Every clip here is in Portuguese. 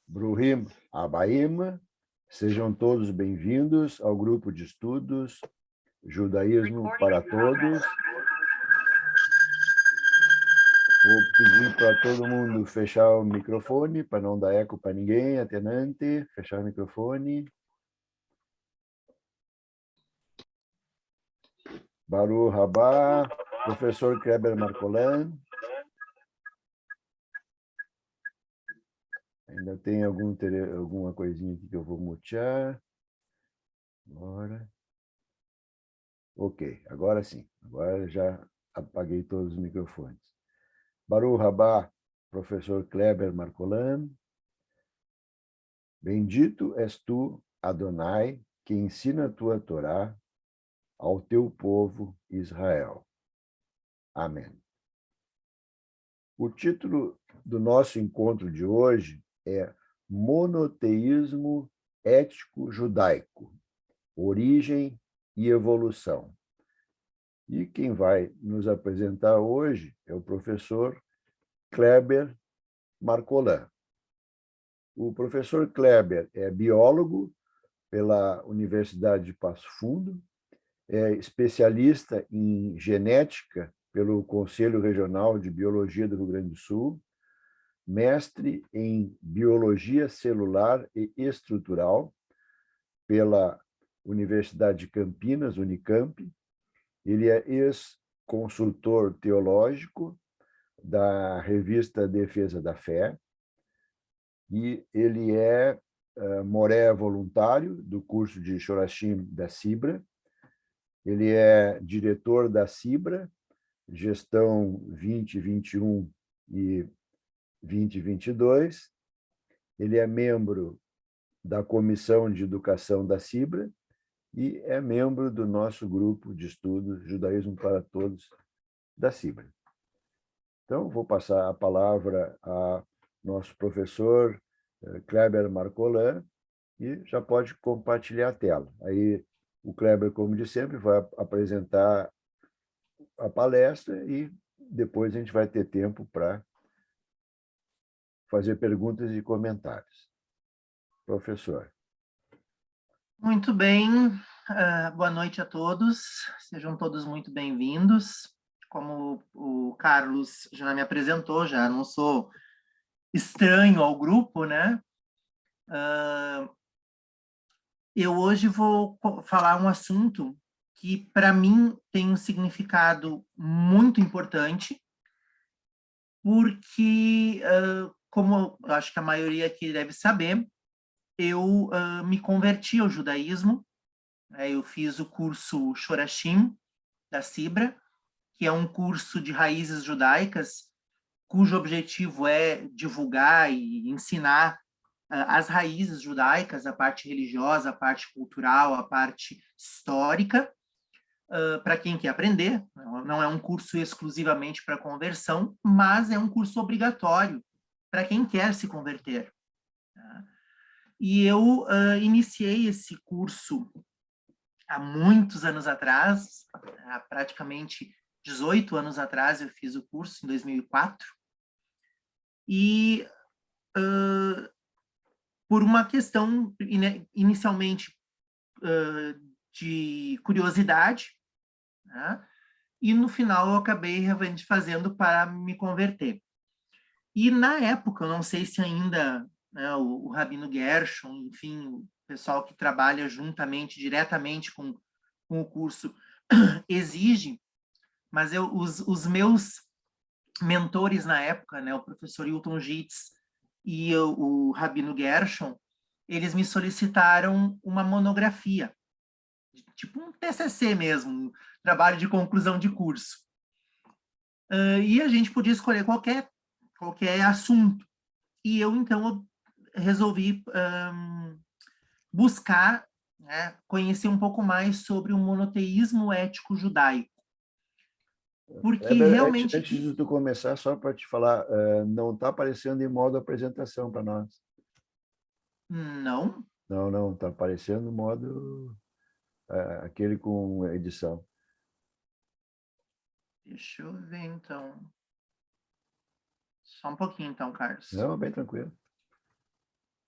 Bruhim Abaim, sejam todos bem-vindos ao grupo de estudos Judaísmo para Todos. Vou pedir para todo mundo fechar o microfone, para não dar eco para ninguém, atenante, fechar o microfone. Baruch Rabá, professor Kleber Marcolan. Ainda tem alguma coisinha aqui que eu vou mutear. Agora. Ok, agora sim. Agora já apaguei todos os microfones. Baruch Rabá, professor Kleber Marcolan. Bendito és tu, Adonai, que ensina a tua Torá ao teu povo Israel. Amém. O título do nosso encontro de hoje é Monoteísmo Ético Judaico, Origem e Evolução. E quem vai nos apresentar hoje é o professor Kleber Marcolan. O professor Kleber é biólogo pela Universidade de Passo Fundo, é especialista em genética pelo Conselho Regional de Biologia do Rio Grande do Sul, mestre em Biologia Celular e Estrutural pela Universidade de Campinas, Unicamp. Ele é ex-consultor teológico da revista Defesa da Fé e ele é moré voluntário do curso de Shorashim da Cibra. Ele é diretor da Cibra, gestão 2021 e 2022. Ele é membro da Comissão de Educação da Cibra e é membro do nosso grupo de estudos Judaísmo para Todos da Cibra. Então, vou passar a palavra ao nosso professor Kleber Marcolan e já pode compartilhar a tela. Aí o Kleber, como de sempre, vai apresentar a palestra e depois a gente vai ter tempo para fazer perguntas e comentários. Professor. Muito bem, boa noite a todos, sejam todos muito bem-vindos. Como o Carlos já me apresentou, já não sou estranho ao grupo, né? Eu hoje vou falar um assunto que, para mim, tem um significado muito importante, porque, como eu acho que a maioria aqui deve saber, eu me converti ao judaísmo. Eu fiz o curso Shorashim, da Cibra, que é um curso de raízes judaicas, cujo objetivo é divulgar e ensinar as raízes judaicas, a parte religiosa, a parte cultural, a parte histórica, para quem quer aprender. Não é um curso exclusivamente para conversão, mas é um curso obrigatório para quem quer se converter. E eu iniciei esse curso há muitos anos atrás, há praticamente 18 anos atrás, eu fiz o curso, em 2004, e por uma questão, inicialmente, de curiosidade, né? E no final eu acabei realmente fazendo para me converter. E na época, eu não sei se ainda, né, o Rabino Gershon, enfim, o pessoal que trabalha juntamente, diretamente com o curso, exige, mas os meus mentores na época, né, o professor Hilton Gitz e o Rabino Gershon, eles me solicitaram uma monografia, tipo um TCC mesmo, um trabalho de conclusão de curso. E a gente podia escolher qualquer assunto. E eu, então, resolvi buscar, né, conhecer um pouco mais sobre o monoteísmo ético judaico. Porque realmente... Antes de tu começar, só para te falar, não está aparecendo em modo apresentação para nós. Não? Não, está aparecendo no modo aquele com edição. Deixa eu ver, então. Só um pouquinho, então, Carlos. Não, bem tranquilo.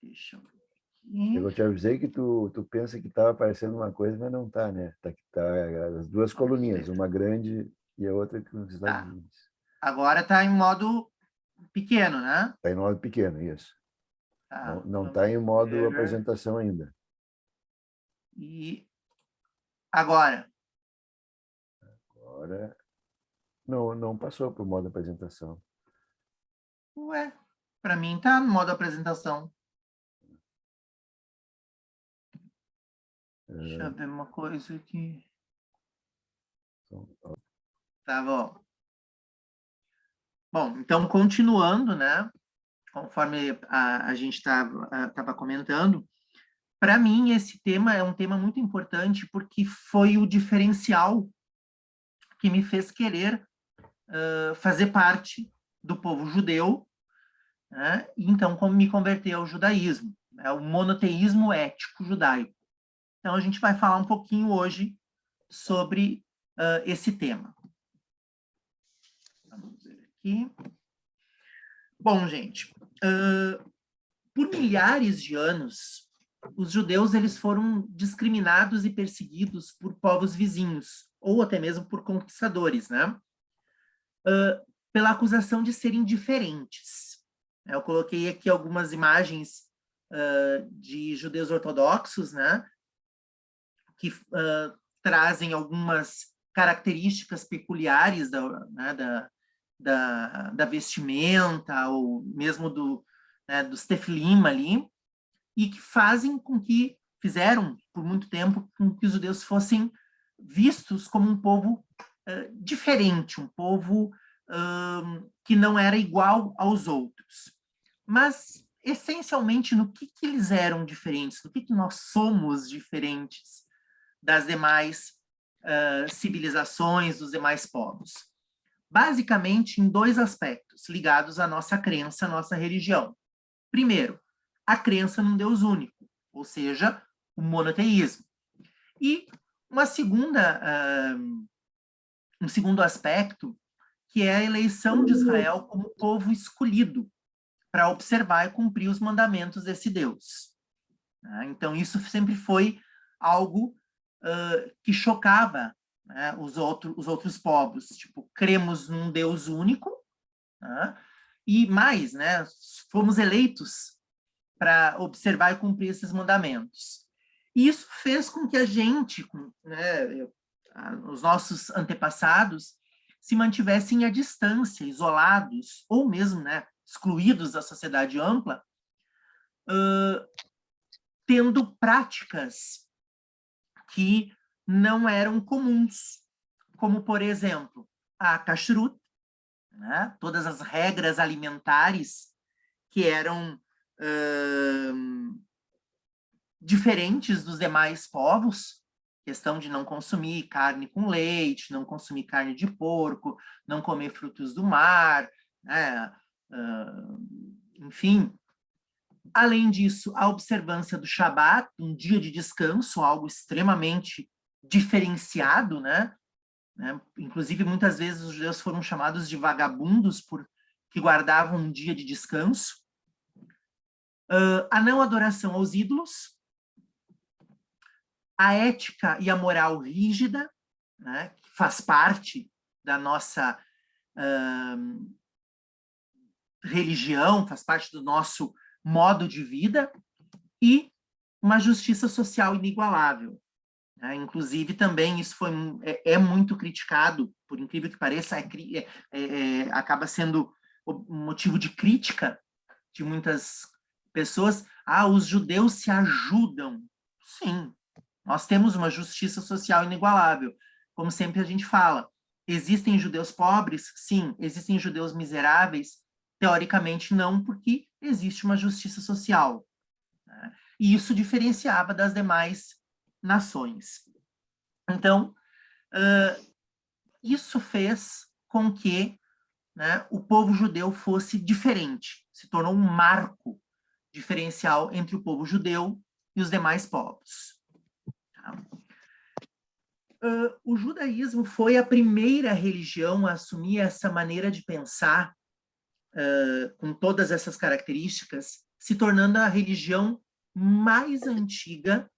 Deixa eu ver aqui. Eu te avisei que tu pensa que estava aparecendo uma coisa, mas não está, né? Tá as duas coluninhas, uma grande e a outra com os Tá. ladinhos. Agora está em modo pequeno, né? Está em modo pequeno, isso. Tá, Não está vamos em modo ver. apresentação ainda. E agora? Agora, não passou para o modo apresentação. Ué, para mim tá no modo apresentação. Deixa eu ver uma coisa aqui. Tá bom. Bom, então continuando, né? Conforme a gente estava comentando, para mim esse tema é um tema muito importante porque foi o diferencial que me fez querer fazer parte do povo judeu, né? E então como me converter ao judaísmo, né? O monoteísmo ético judaico. Então a gente vai falar um pouquinho hoje sobre esse tema. Vamos ver aqui. Bom, gente, por milhares de anos, os judeus eles foram discriminados e perseguidos por povos vizinhos, ou até mesmo por conquistadores, né? Pela acusação de serem diferentes. Eu coloquei aqui algumas imagens de judeus ortodoxos, né? Que trazem algumas características peculiares né, da vestimenta, ou mesmo dos tefilim ali, e que fizeram por muito tempo com que os judeus fossem vistos como um povo diferente, um povo que não era igual aos outros. Mas, essencialmente, no que eles eram diferentes, no que nós somos diferentes das demais civilizações, dos demais povos? Basicamente, em dois aspectos ligados à nossa crença, à nossa religião. Primeiro, a crença num Deus único, ou seja, o monoteísmo. E um segundo aspecto, que é a eleição de Israel como povo escolhido para observar e cumprir os mandamentos desse Deus. Então, isso sempre foi algo que chocava, né, os outros povos. Tipo, cremos num Deus único, né, e mais, né, fomos eleitos para observar e cumprir esses mandamentos. E isso fez com que a gente, né, os nossos antepassados, se mantivessem à distância, isolados, ou mesmo, né, excluídos da sociedade ampla, tendo práticas que não eram comuns, como, por exemplo, a kashrut, né, todas as regras alimentares que eram diferentes dos demais povos, questão de não consumir carne com leite, não consumir carne de porco, não comer frutos do mar, né? Enfim. Além disso, a observância do Shabat, um dia de descanso, algo extremamente diferenciado, né? Inclusive, muitas vezes os judeus foram chamados de vagabundos porque guardavam um dia de descanso. A não adoração aos ídolos, a ética e a moral rígida, né, que faz parte da nossa religião, faz parte do nosso modo de vida, e uma justiça social inigualável. Inclusive, também isso é muito criticado, por incrível que pareça, acaba sendo motivo de crítica de muitas pessoas. Os judeus se ajudam. Sim, nós temos uma justiça social inigualável. Como sempre a gente fala, existem judeus pobres? Sim. Existem judeus miseráveis? Teoricamente não, porque existe uma justiça social. Né? E isso diferenciava das demais nações. Então, isso fez com que, né, o povo judeu fosse diferente, se tornou um marco diferencial entre o povo judeu e os demais povos. O judaísmo foi a primeira religião a assumir essa maneira de pensar, com todas essas características, se tornando a religião mais antiga,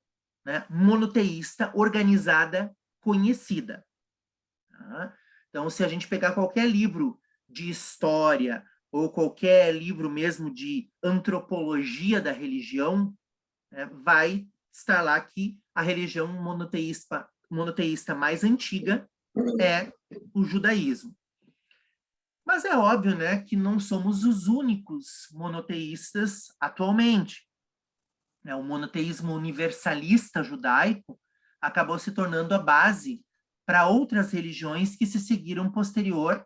né, monoteísta, organizada, conhecida. Tá? Então, se a gente pegar qualquer livro de história ou qualquer livro mesmo de antropologia da religião, né, vai estar lá que a religião monoteísta mais antiga é o judaísmo. Mas é óbvio, né, que não somos os únicos monoteístas atualmente. O monoteísmo universalista judaico acabou se tornando a base para outras religiões que se seguiram posterior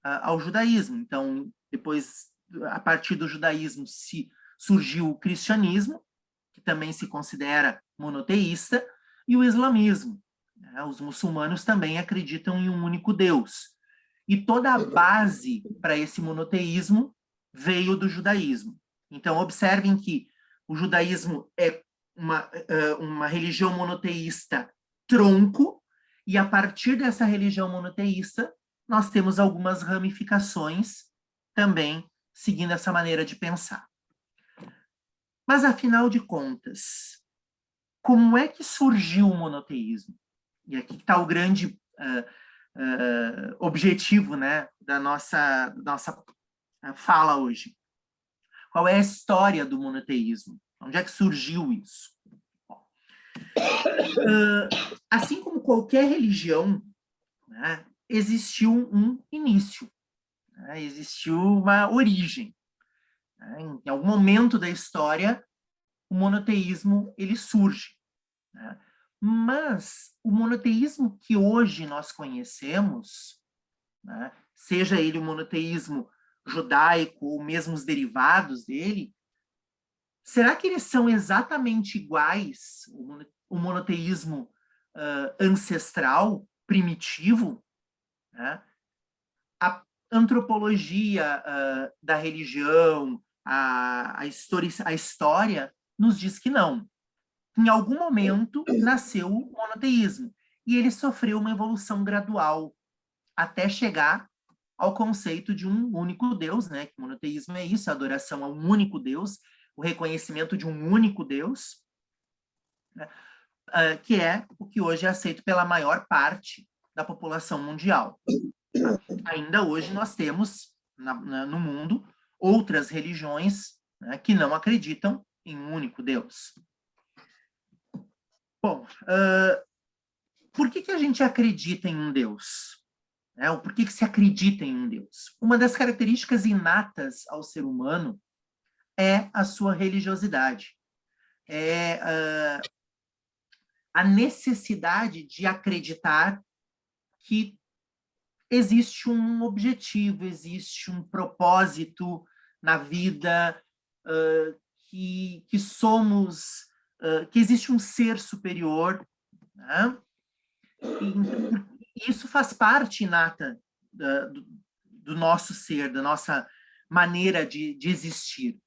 ao judaísmo. Então, depois, a partir do judaísmo, surgiu o cristianismo, que também se considera monoteísta, e o islamismo. Os muçulmanos também acreditam em um único Deus. E toda a base para esse monoteísmo veio do judaísmo. Então, observem que o judaísmo é uma religião monoteísta tronco, e a partir dessa religião monoteísta, nós temos algumas ramificações também seguindo essa maneira de pensar. Mas, afinal de contas, como é que surgiu o monoteísmo? E aqui está o grande objetivo, né, da nossa fala hoje. Qual é a história do monoteísmo? Onde é que surgiu isso? Assim como qualquer religião, né, existiu um início, né, existiu uma origem. Né, em algum momento da história, o monoteísmo ele surge. Né? Mas o monoteísmo que hoje nós conhecemos, né, seja ele o monoteísmo judaico ou mesmo os derivados dele, será que eles são exatamente iguais, o monoteísmo ancestral, primitivo? Né? A antropologia da religião, a história nos diz que não. Em algum momento nasceu o monoteísmo e ele sofreu uma evolução gradual até chegar ao conceito de um único Deus, né? Que o monoteísmo é isso, a adoração a um único Deus, o reconhecimento de um único Deus, né? Que é o que hoje é aceito pela maior parte da população mundial. Ainda hoje nós temos no mundo outras religiões, né, que não acreditam em um único Deus. Bom, por que a gente acredita em um Deus? Por que se acredita em um Deus? Uma das características inatas ao ser humano é a sua religiosidade. É a necessidade de acreditar que existe um objetivo, existe um propósito na vida, que somos, que existe um ser superior, né? E isso faz parte inata do nosso ser, da nossa maneira de existir.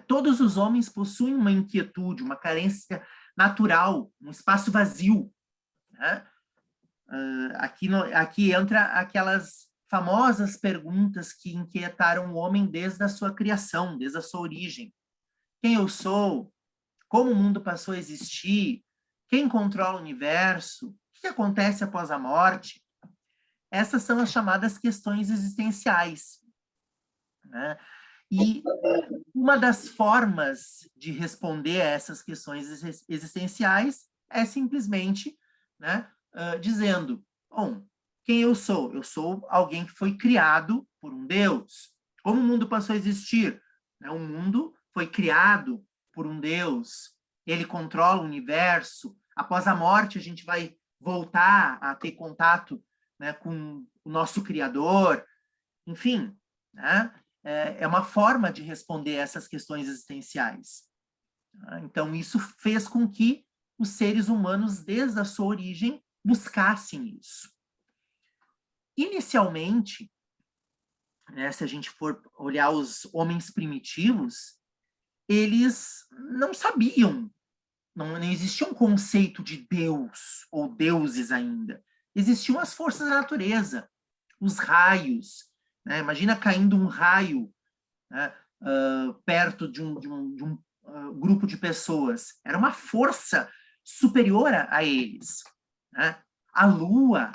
Todos os homens possuem uma inquietude, uma carência natural, um espaço vazio. Né? Aqui entra aquelas famosas perguntas que inquietaram o homem desde a sua criação, desde a sua origem. Quem eu sou? Como o mundo passou a existir? Quem controla o universo? O que acontece após a morte? Essas são as chamadas questões existenciais. Né? E uma das formas de responder a essas questões existenciais é simplesmente, né, dizendo, bom, quem eu sou? Eu sou alguém que foi criado por um Deus. Como o mundo passou a existir? O mundo foi criado por um Deus. Ele controla o universo. Após a morte, a gente vai voltar a ter contato, né, com o nosso Criador. Enfim, né? É uma forma de responder essas questões existenciais. Então, isso fez com que os seres humanos, desde a sua origem, buscassem isso. Inicialmente, né, se a gente for olhar os homens primitivos, eles não sabiam, não existia um conceito de Deus ou deuses ainda. Existiam as forças da natureza, os raios. Né? Imagina caindo um raio, né, perto de um grupo de pessoas. Era uma força superior a eles, né? A lua,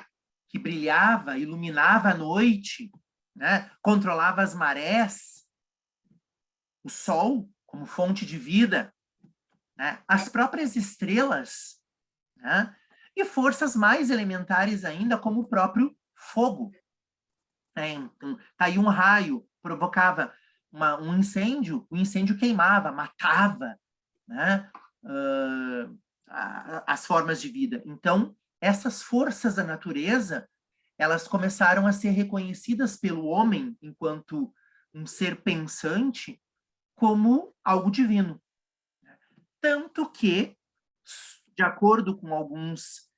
que brilhava, iluminava a noite, né? Controlava as marés, o sol como fonte de vida, né? As próprias estrelas, né? E forças mais elementares ainda, como o próprio fogo. Então, caiu um raio, provocava um incêndio, o incêndio queimava, matava, né? As formas de vida. Então, essas forças da natureza, elas começaram a ser reconhecidas pelo homem, enquanto um ser pensante, como algo divino. Tanto que, de acordo com alguns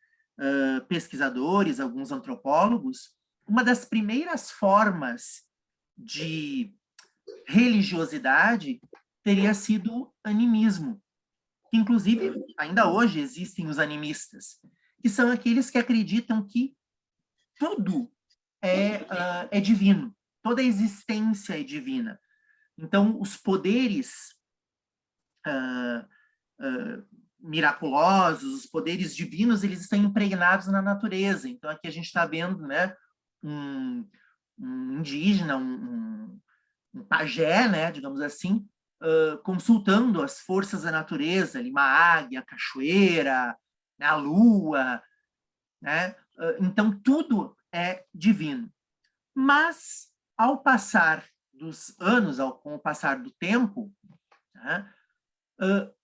pesquisadores, alguns antropólogos, uma das primeiras formas de religiosidade teria sido o animismo. Inclusive, ainda hoje existem os animistas, que são aqueles que acreditam que tudo é divino, toda a existência é divina. Então, os poderes miraculosos, os poderes divinos, eles estão impregnados na natureza. Então, aqui a gente está vendo, né, um indígena, um pajé, né, digamos assim, consultando as forças da natureza, ali, uma águia, a cachoeira, né, a lua, né? Então, tudo é divino. Mas, ao passar dos anos, com o passar do tempo, né,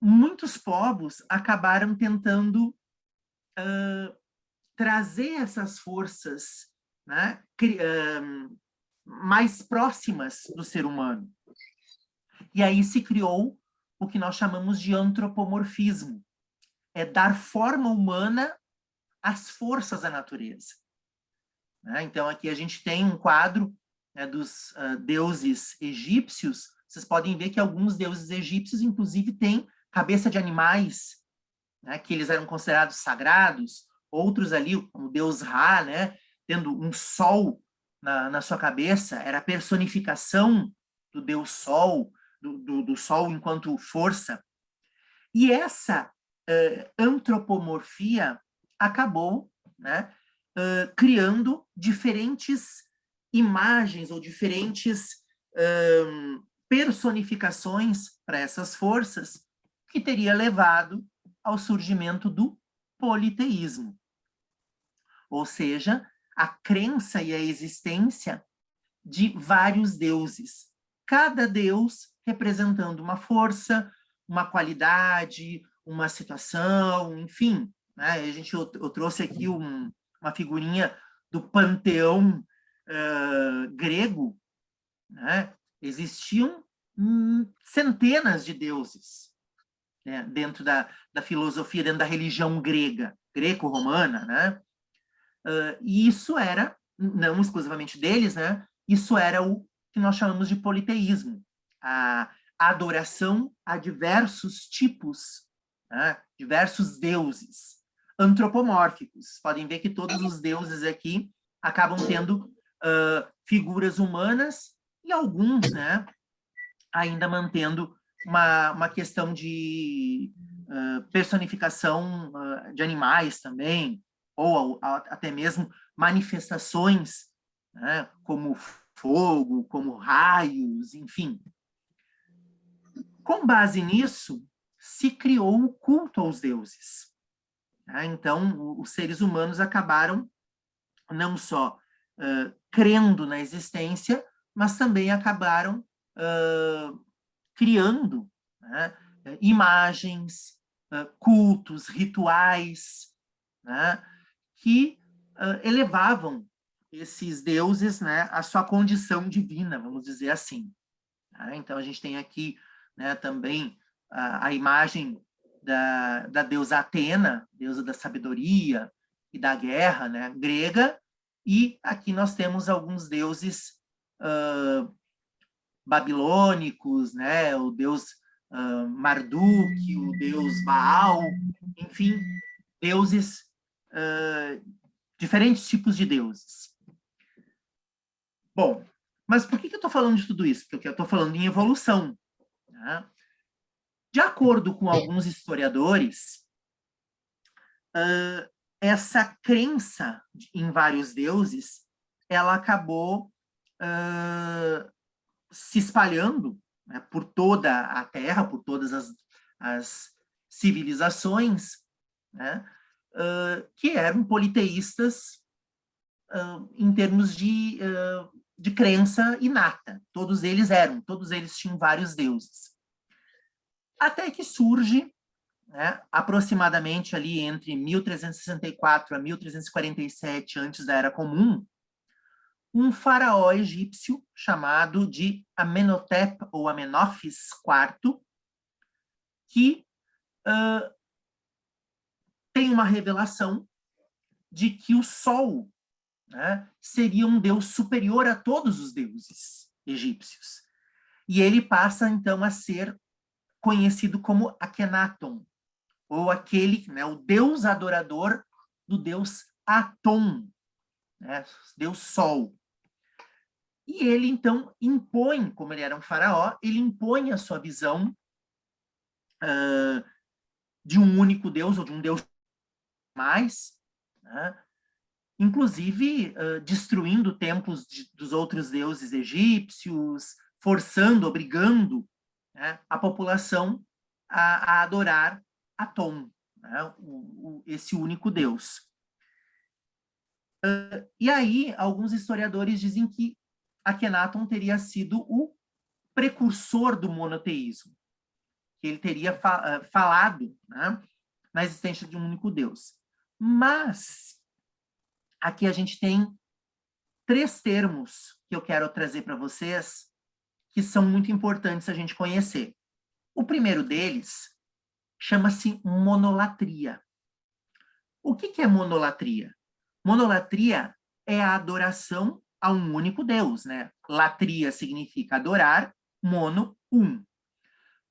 muitos povos acabaram tentando trazer essas forças, né, mais próximas do ser humano. E aí se criou o que nós chamamos de antropomorfismo. É dar forma humana às forças da natureza. Né? Então, aqui a gente tem um quadro, né, dos deuses egípcios. Vocês podem ver que alguns deuses egípcios, inclusive, têm cabeça de animais, né, que eles eram considerados sagrados. Outros ali, como o deus Ra, né, tendo um sol na sua cabeça, era a personificação do deus Sol, do Sol enquanto força. E essa antropomorfia acabou, né, criando diferentes imagens ou diferentes personificações para essas forças, que teria levado ao surgimento do politeísmo. Ou seja, a crença e a existência de vários deuses, cada deus representando uma força, uma qualidade, uma situação, enfim. Né? Eu trouxe aqui uma figurinha do panteão grego. Né? Existiam centenas de deuses, né? Dentro da filosofia, dentro da religião grega, greco-romana. Né? E isso era, não exclusivamente deles, né? Isso era o que nós chamamos de politeísmo, a adoração a diversos tipos, né? Diversos deuses antropomórficos. Podem ver que todos os deuses aqui acabam tendo figuras humanas e alguns, né, ainda mantendo uma questão de personificação de animais também, ou até mesmo manifestações, né, como fogo, como raios, enfim. Com base nisso, se criou o culto aos deuses. Né? Então, os seres humanos acabaram não só crendo na existência, mas também acabaram criando, né, imagens, cultos, rituais, né, que elevavam esses deuses, né, à sua condição divina, vamos dizer assim. Né? Então, a gente tem aqui, né, também a imagem da deusa Atena, deusa da sabedoria e da guerra, né, grega, e aqui nós temos alguns deuses babilônicos, né, o deus Marduk, o deus Baal, enfim, deuses, diferentes tipos de deuses. Bom, Mas por que eu estou falando de tudo isso? Porque eu estou falando em evolução. Né? De acordo com alguns historiadores, essa crença em vários deuses, ela acabou se espalhando, né, por toda a Terra, por todas as civilizações, né, que eram politeístas em termos de crença inata. Todos eles tinham vários deuses. Até que surge, né, aproximadamente ali entre 1364 a 1347 antes da Era Comum, um faraó egípcio chamado de Amenhotep ou Amenófis IV, que tem uma revelação de que o Sol, né, seria um deus superior a todos os deuses egípcios. E ele passa, então, a ser conhecido como Akhenaton, ou aquele, né, o deus adorador do deus Aton, né, deus Sol. E ele, então, impõe, como ele era um faraó, ele impõe a sua visão de um único Deus, ou de um Deus mais, né? Inclusive destruindo templos dos outros deuses egípcios, forçando, obrigando, né, a população a adorar Atom, né, esse único Deus. E aí, alguns historiadores dizem que Akhenaton teria sido o precursor do monoteísmo, que ele teria falado, né, na existência de um único Deus. Mas aqui a gente tem 3 termos que eu quero trazer para vocês que são muito importantes a gente conhecer. O primeiro deles chama-se monolatria. O que é monolatria? Monolatria é a adoração a um único Deus, né? Latria significa adorar, mono, um.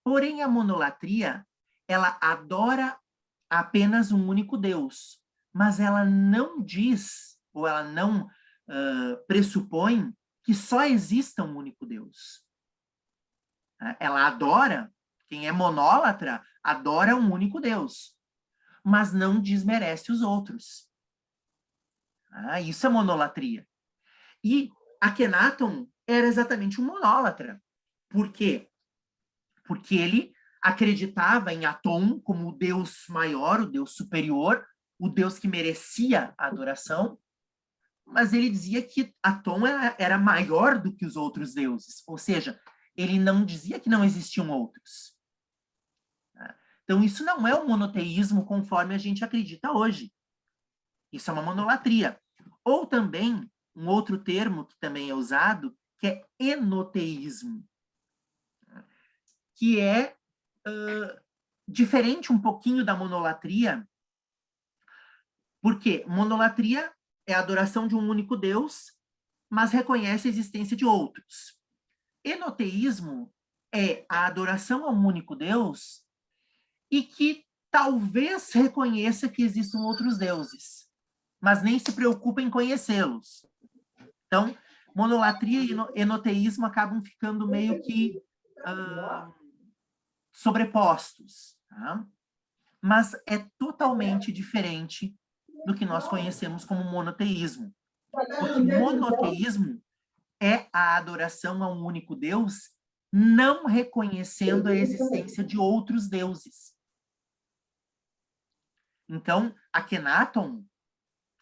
Porém, a monolatria, ela adora apenas um único Deus, mas ela não diz, ou ela não pressupõe que só exista um único Deus. Ela adora, quem é monólatra, adora um único Deus, mas não desmerece os outros. Isso é monolatria. E Akhenaton era exatamente um monólatra. Por quê? Porque ele acreditava em Atom como o Deus maior, o Deus superior, o Deus que merecia a adoração, mas ele dizia que Atom era maior do que os outros deuses, ou seja, ele não dizia que não existiam outros. Então, isso não é o monoteísmo conforme a gente acredita hoje. Isso é uma monolatria. Ou também, um outro termo que também é usado, que é enoteísmo, que é diferente um pouquinho da monolatria, porque monolatria é a adoração de um único Deus, mas reconhece a existência de outros. Enoteísmo é a adoração a um único Deus e que talvez reconheça que existam outros deuses, mas nem se preocupa em conhecê-los. Então, monolatria e enoteísmo acabam ficando meio que sobrepostos, tá? Mas é totalmente diferente do que nós conhecemos como monoteísmo. Porque monoteísmo é a adoração a um único Deus, não reconhecendo a existência de outros deuses. Então, Akhenaton,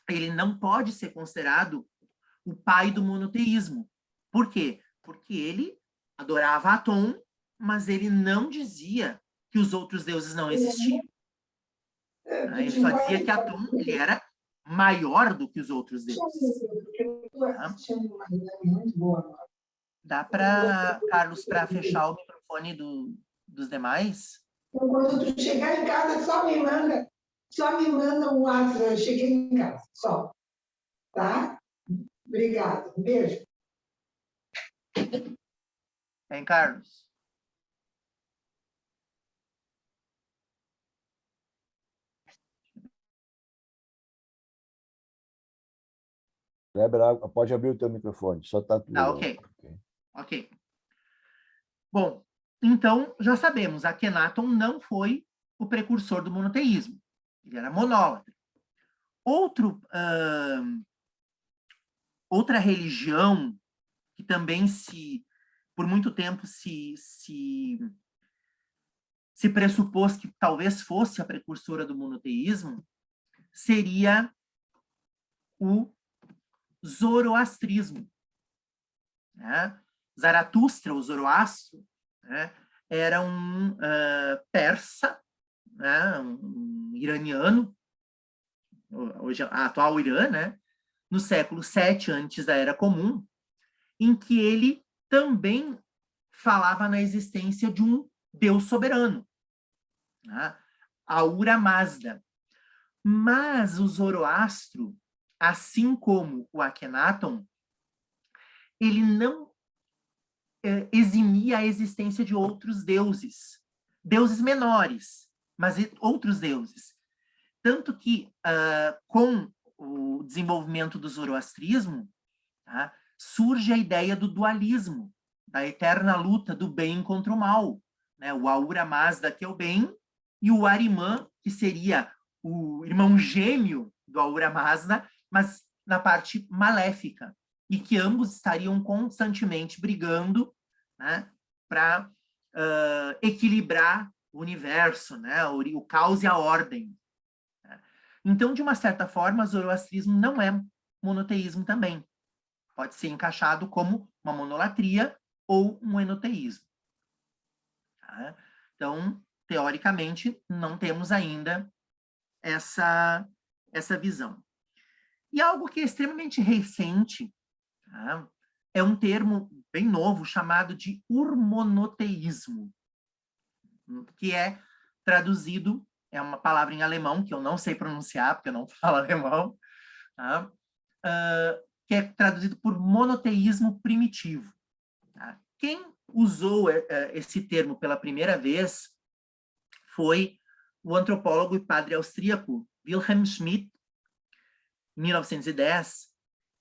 ele não pode ser considerado o pai do monoteísmo. Por quê? Porque ele adorava Atom, mas ele não dizia que os outros deuses não existiam. Ele só dizia que Atom ele era maior do que os outros deuses. Tá? Dá para, Carlos, para fechar o microfone dos demais? Quando tu chegar em casa, só me manda um WhatsApp, cheguei em casa, só. Tá? Obrigada. Um beijo. Hein, Carlos? Kleber, pode abrir o teu microfone, só está tudo. Tá, ok. Ok. Bom, então já sabemos, Akhenaton não foi o precursor do monoteísmo. Ele era monólatra. Outra religião que também por muito tempo se pressupôs que talvez fosse a precursora do monoteísmo seria o zoroastrismo. Né? Zaratustra, o Zoroastro, né? Era um persa, né? Um iraniano, hoje a atual Irã, né? No século VII, antes da Era Comum, em que ele também falava na existência de um Deus soberano, né? Ahura Mazda. Mas o Zoroastro, assim como o Akhenaton, ele não eximia a existência de outros deuses, deuses menores, mas outros deuses. Tanto que, com o desenvolvimento do zoroastrismo, tá, surge a ideia do dualismo, da eterna luta do bem contra o mal. Né? O Ahura Mazda, que é o bem, e o Ahriman, que seria o irmão gêmeo do Ahura Mazda, mas na parte maléfica, e que ambos estariam constantemente brigando, né, para equilibrar o universo, né, o caos e a ordem. Então, de uma certa forma, o zoroastrismo não é monoteísmo também. Pode ser encaixado como uma monolatria ou um enoteísmo. Tá? Então, teoricamente, não temos ainda essa visão. E algo que é extremamente recente, tá? É um termo bem novo chamado de urmonoteísmo, que é traduzido, é uma palavra em alemão que eu não sei pronunciar, porque eu não falo alemão, tá? Que é traduzido por monoteísmo primitivo. Tá? Quem usou esse termo pela primeira vez foi o antropólogo e padre austríaco Wilhelm Schmidt, em 1910,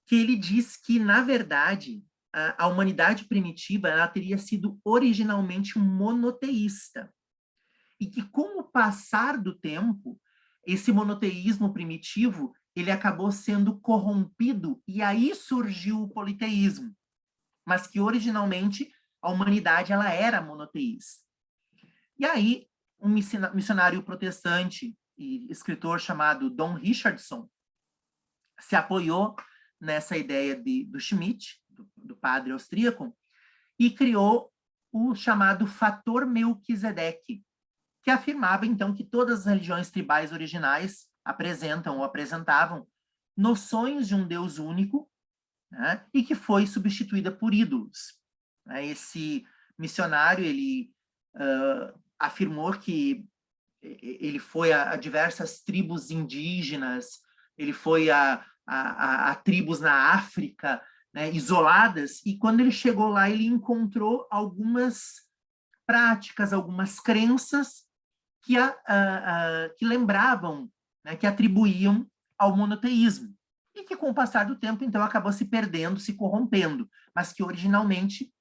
que ele diz que, na verdade, a humanidade primitiva ela teria sido originalmente monoteísta. E que, com o passar do tempo, esse monoteísmo primitivo ele acabou sendo corrompido e aí surgiu o politeísmo. Mas que, originalmente, a humanidade ela era monoteísta. E aí, um missionário protestante e escritor chamado Don Richardson se apoiou nessa ideia do Schmidt, do padre austríaco, e criou o chamado fator Melquisedeque, que afirmava, então, que todas as religiões tribais originais apresentam ou apresentavam noções de um Deus único, né, e que foi substituída por ídolos. Esse missionário, ele afirmou que ele foi a diversas tribos indígenas, ele foi a tribos na África, né, isoladas, e quando ele chegou lá, ele encontrou algumas práticas, algumas crenças que lembravam, né, que atribuíam ao monoteísmo, e que com o passar do tempo, então, acabou se perdendo, se corrompendo, mas que originalmente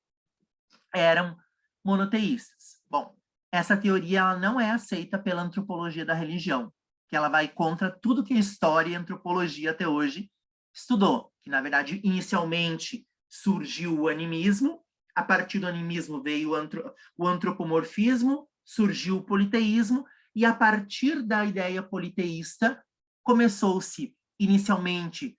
eram monoteístas. Bom, essa teoria ela não é aceita pela antropologia da religião, que ela vai contra tudo que a história e a antropologia até hoje estudou, que, na verdade, inicialmente surgiu o animismo, a partir do animismo veio o antropomorfismo, surgiu o politeísmo, e a partir da ideia politeísta começou-se, inicialmente,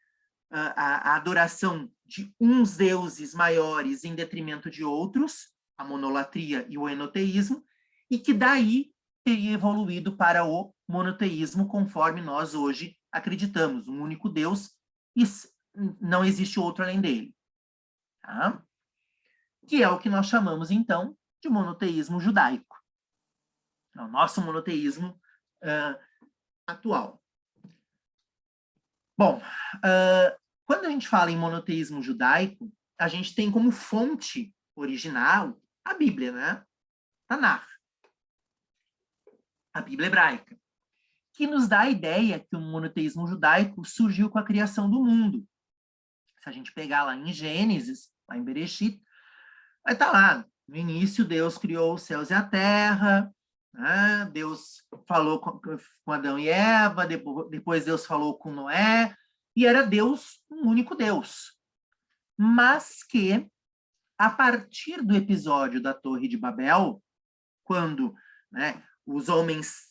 a adoração de uns deuses maiores em detrimento de outros, a monolatria e o enoteísmo, e que daí teria evoluído para o monoteísmo, conforme nós hoje acreditamos, um único Deus, e não existe outro além dele. Tá? Que é o que nós chamamos, então, de monoteísmo judaico. É o nosso monoteísmo atual. Bom, quando a gente fala em monoteísmo judaico, a gente tem como fonte original a Bíblia, né? Tanakh, a Bíblia hebraica, que nos dá a ideia que o monoteísmo judaico surgiu com a criação do mundo, Se a gente pegar lá em Gênesis, lá em Bereshit, vai estar lá, no início Deus criou os céus e a terra, né? Deus falou com Adão e Eva, depois Deus falou com Noé, e era Deus, um único Deus. Mas que, a partir do episódio da Torre de Babel, quando, né, os homens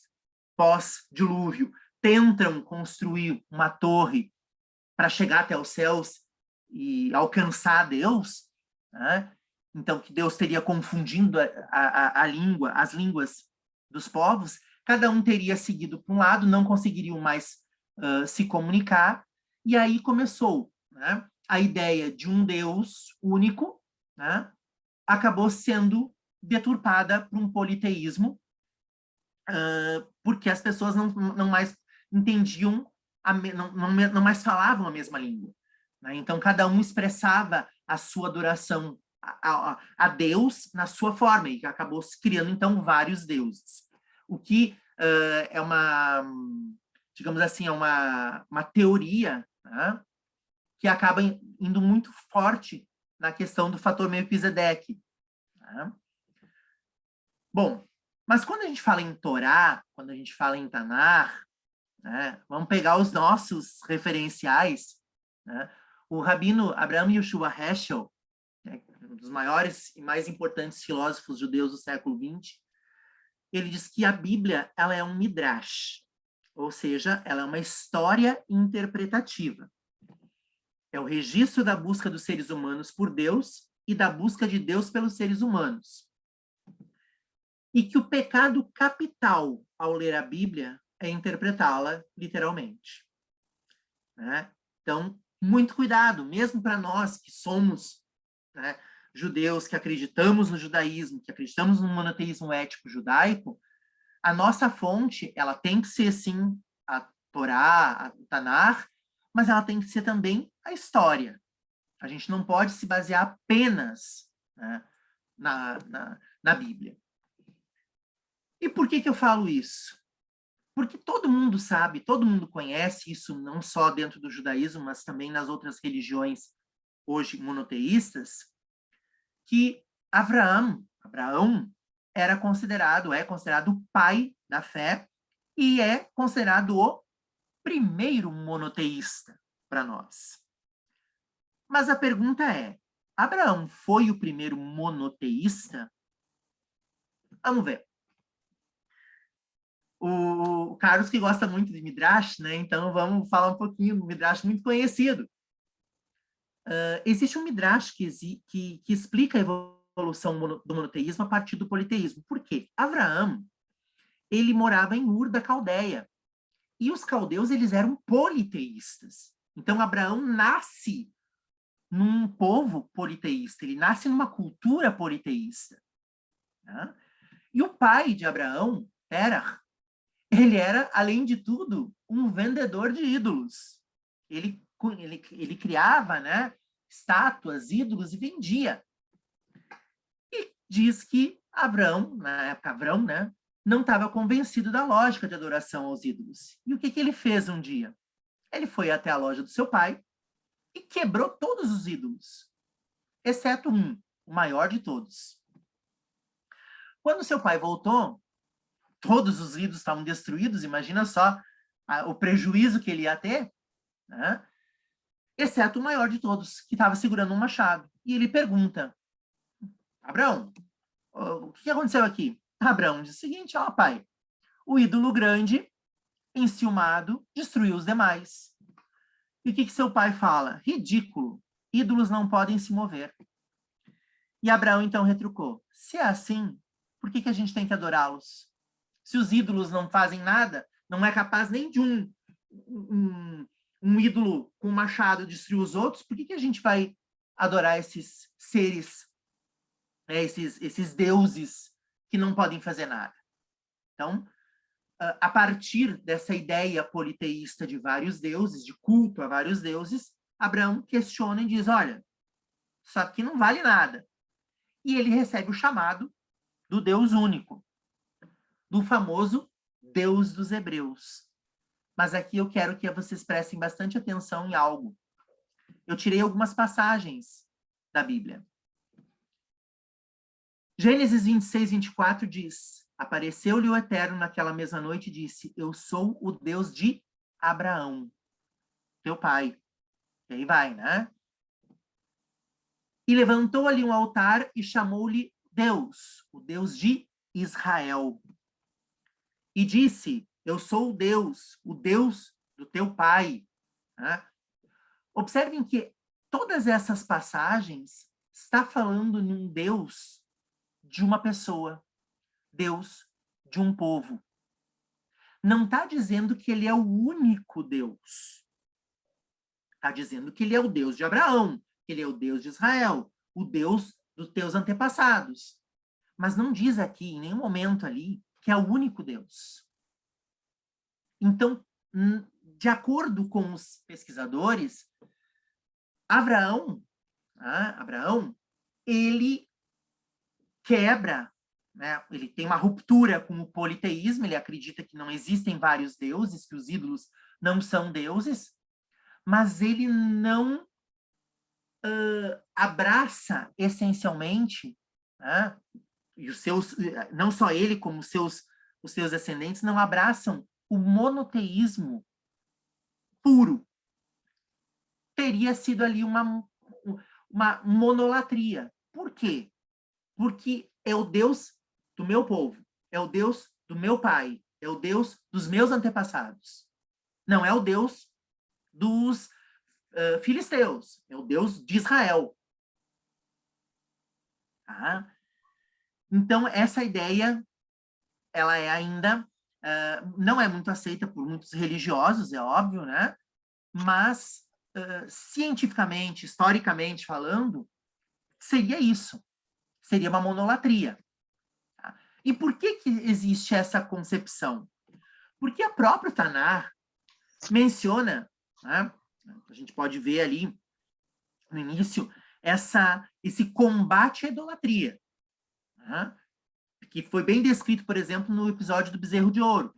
pós-dilúvio tentam construir uma torre para chegar até os céus e alcançar Deus, né? Então que Deus teria confundindo a língua, as línguas dos povos, cada um teria seguido para um lado, não conseguiriam mais se comunicar, e aí começou, né, a ideia de um Deus único, né, acabou sendo deturpada para um politeísmo, porque as pessoas não mais entendiam, não mais falavam a mesma língua, né? Então, cada um expressava a sua adoração a Deus na sua forma, e acabou se criando, então, vários deuses. O que é uma, digamos assim, é uma teoria, né, que acaba indo muito forte na questão do fator Melquisedeque, né? Bom, mas quando a gente fala em Torá, quando a gente fala em Tanar, né, vamos pegar os nossos referenciais, né? O rabino Abraham Yoshua Heschel, né, um dos maiores e mais importantes filósofos judeus do século XX, ele diz que a Bíblia ela é um midrash, ou seja, ela é uma história interpretativa. É o registro da busca dos seres humanos por Deus e da busca de Deus pelos seres humanos. E que o pecado capital ao ler a Bíblia é interpretá-la literalmente, né? Então, muito cuidado, mesmo para nós que somos, né, judeus, que acreditamos no judaísmo, que acreditamos no monoteísmo ético judaico, a nossa fonte, ela tem que ser, sim, a Torá, a Tanar, mas ela tem que ser também a história. A gente não pode se basear apenas, né, na Bíblia. E por que eu falo isso? Porque todo mundo sabe, todo mundo conhece isso, não só dentro do judaísmo, mas também nas outras religiões hoje monoteístas, que Abraão é considerado o pai da fé e é considerado o primeiro monoteísta para nós. Mas a pergunta é, Abraão foi o primeiro monoteísta? Vamos ver. O Carlos que gosta muito de Midrash, né? Então vamos falar um pouquinho do Midrash muito conhecido. Existe um Midrash que explica a evolução do monoteísmo a partir do politeísmo. Por quê? Abraão, ele morava em Ur da Caldeia. E os caldeus, eles eram politeístas. Então, Abraão nasce num povo politeísta. Ele nasce numa cultura politeísta, né? E o pai de Abraão, Terah, ele era, além de tudo, um vendedor de ídolos. Ele criava, né, estátuas, ídolos e vendia. E diz que Abraão, na época Abraão, né, não estava convencido da lógica de adoração aos ídolos. E o que ele fez um dia? Ele foi até a loja do seu pai e quebrou todos os ídolos, exceto um, o maior de todos. Quando seu pai voltou, todos os ídolos estavam destruídos, imagina só o prejuízo que ele ia ter, né? Exceto o maior de todos, que estava segurando um machado. E ele pergunta, Abraão, o que aconteceu aqui? Abraão diz o seguinte, ó pai, o ídolo grande, enciumado, destruiu os demais. E o que seu pai fala? Ridículo, ídolos não podem se mover. E Abraão então retrucou, se é assim, por que a gente tem que adorá-los? Se os ídolos não fazem nada, não é capaz nem de um ídolo com um machado destruir os outros, por que a gente vai adorar esses seres, né, esses deuses que não podem fazer nada? Então, a partir dessa ideia politeísta de vários deuses, de culto a vários deuses, Abraão questiona e diz, olha, isso aqui não vale nada. E ele recebe o chamado do Deus único, do famoso Deus dos Hebreus. Mas aqui eu quero que vocês prestem bastante atenção em algo. eu tirei algumas passagens da Bíblia. Gênesis 26, 24 diz: apareceu-lhe o Eterno naquela mesma noite e disse: eu sou o Deus de Abraão, teu pai. E aí vai, né? E levantou ali um altar e chamou-lhe Deus, o Deus de Israel. E disse: eu sou o Deus do teu pai. Né? Observem que todas essas passagens está falando num Deus de uma pessoa, Deus de um povo. Não está dizendo que ele é o único Deus. Está dizendo que ele é o Deus de Abraão, que ele é o Deus de Israel, o Deus dos teus antepassados. Mas não diz aqui, em nenhum momento ali, que é o único Deus. Então, de acordo com os pesquisadores, Abraão, ele quebra, né? Ele tem uma ruptura com o politeísmo, ele acredita que não existem vários deuses, que os ídolos não são deuses, mas ele não abraça essencialmente, né? E os seus, não só ele, como os seus descendentes, não abraçam o monoteísmo puro. Teria sido ali uma monolatria. Por quê? Porque é o Deus do meu povo, é o Deus do meu pai, é o Deus dos meus antepassados. Não é o Deus dos filisteus, é o Deus de Israel. Tá? Então, essa ideia, ela é ainda, não é muito aceita por muitos religiosos, é óbvio, né? Mas, cientificamente, historicamente falando, seria isso. Seria uma monolatria. Tá? E por que existe essa concepção? Porque a própria Tanar menciona, né? A gente pode ver ali no início, esse combate à idolatria, né? Que foi bem descrito, por exemplo, no episódio do bezerro de ouro.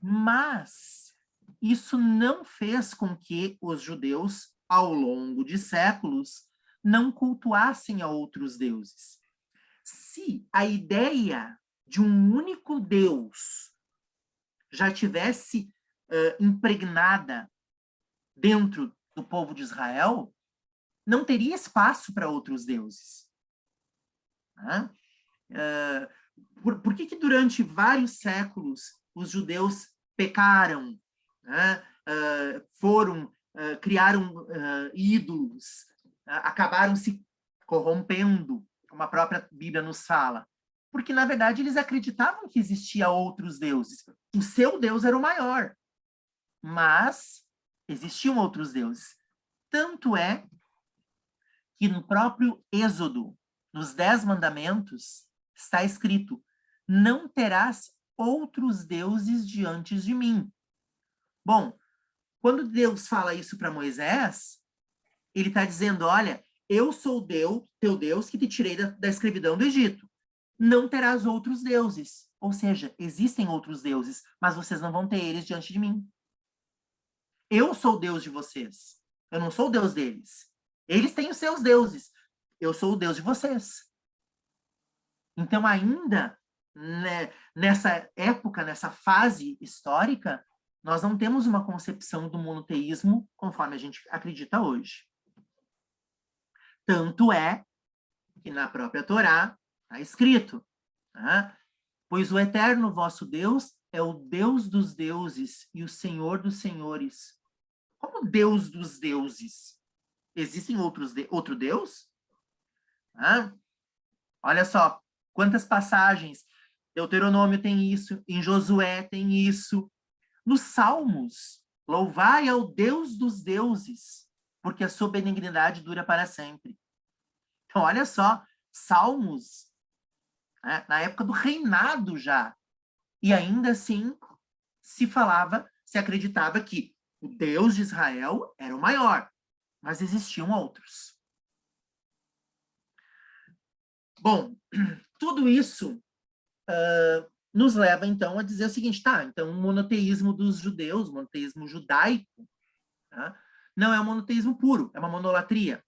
Mas isso não fez com que os judeus, ao longo de séculos, não cultuassem a outros deuses. Se a ideia de um único Deus já tivesse impregnada dentro do povo de Israel, não teria espaço para outros deuses. Né? Por que durante vários séculos os judeus pecaram, né? Criaram ídolos, acabaram se corrompendo, como a própria Bíblia nos fala? Porque, na verdade, eles acreditavam que existia outros deuses. O seu Deus era o maior, mas existiam outros deuses. Tanto é que no próprio Êxodo, nos 10 mandamentos, está escrito: não terás outros deuses diante de mim. Bom, quando Deus fala isso para Moisés, ele está dizendo: olha, eu sou Deus, teu Deus, que te tirei da escravidão do Egito. Não terás outros deuses. Ou seja, existem outros deuses, mas vocês não vão ter eles diante de mim. Eu sou o Deus de vocês. Eu não sou o Deus deles. Eles têm os seus deuses. Eu sou o Deus de vocês. Então, ainda nessa época, nessa fase histórica, nós não temos uma concepção do monoteísmo conforme a gente acredita hoje. Tanto é que na própria Torá está escrito, tá? Pois o eterno vosso Deus é o Deus dos deuses e o Senhor dos senhores. Como Deus dos deuses? Existem outro Deus? Ah, olha só, quantas passagens. Deuteronômio tem isso, em Josué tem isso. Nos Salmos, louvai ao Deus dos deuses, porque a sua benignidade dura para sempre. Então, olha só, Salmos, né, na época do reinado já, e ainda assim se acreditava que o Deus de Israel era o maior, mas existiam outros. Bom, tudo isso nos leva, então, a dizer o seguinte, tá, então o monoteísmo dos judeus, o monoteísmo judaico, tá, não é um monoteísmo puro, é uma monolatria.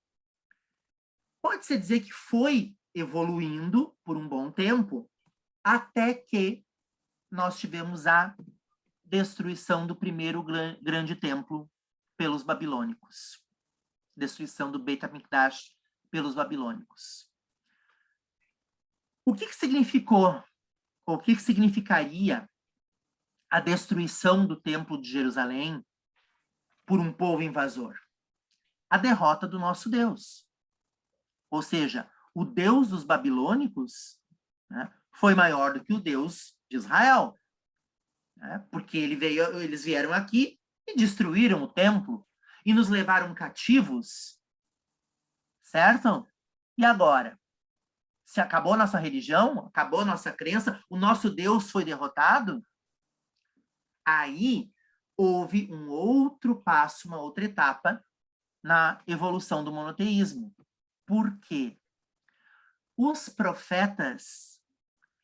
Pode-se dizer que foi evoluindo por um bom tempo, até que nós tivemos a destruição do primeiro grande templo pelos babilônicos. Destruição do Beit HaMikdash pelos babilônicos. O que significou, ou o que significaria a destruição do templo de Jerusalém por um povo invasor? A derrota do nosso Deus. Ou seja, o Deus dos babilônicos, né, foi maior do que o Deus de Israel. Né, porque eles vieram aqui e destruíram o templo e nos levaram cativos. Certo? E agora? Se acabou nossa religião, acabou nossa crença, o nosso Deus foi derrotado, aí houve um outro passo, uma outra etapa na evolução do monoteísmo. Por quê? Os profetas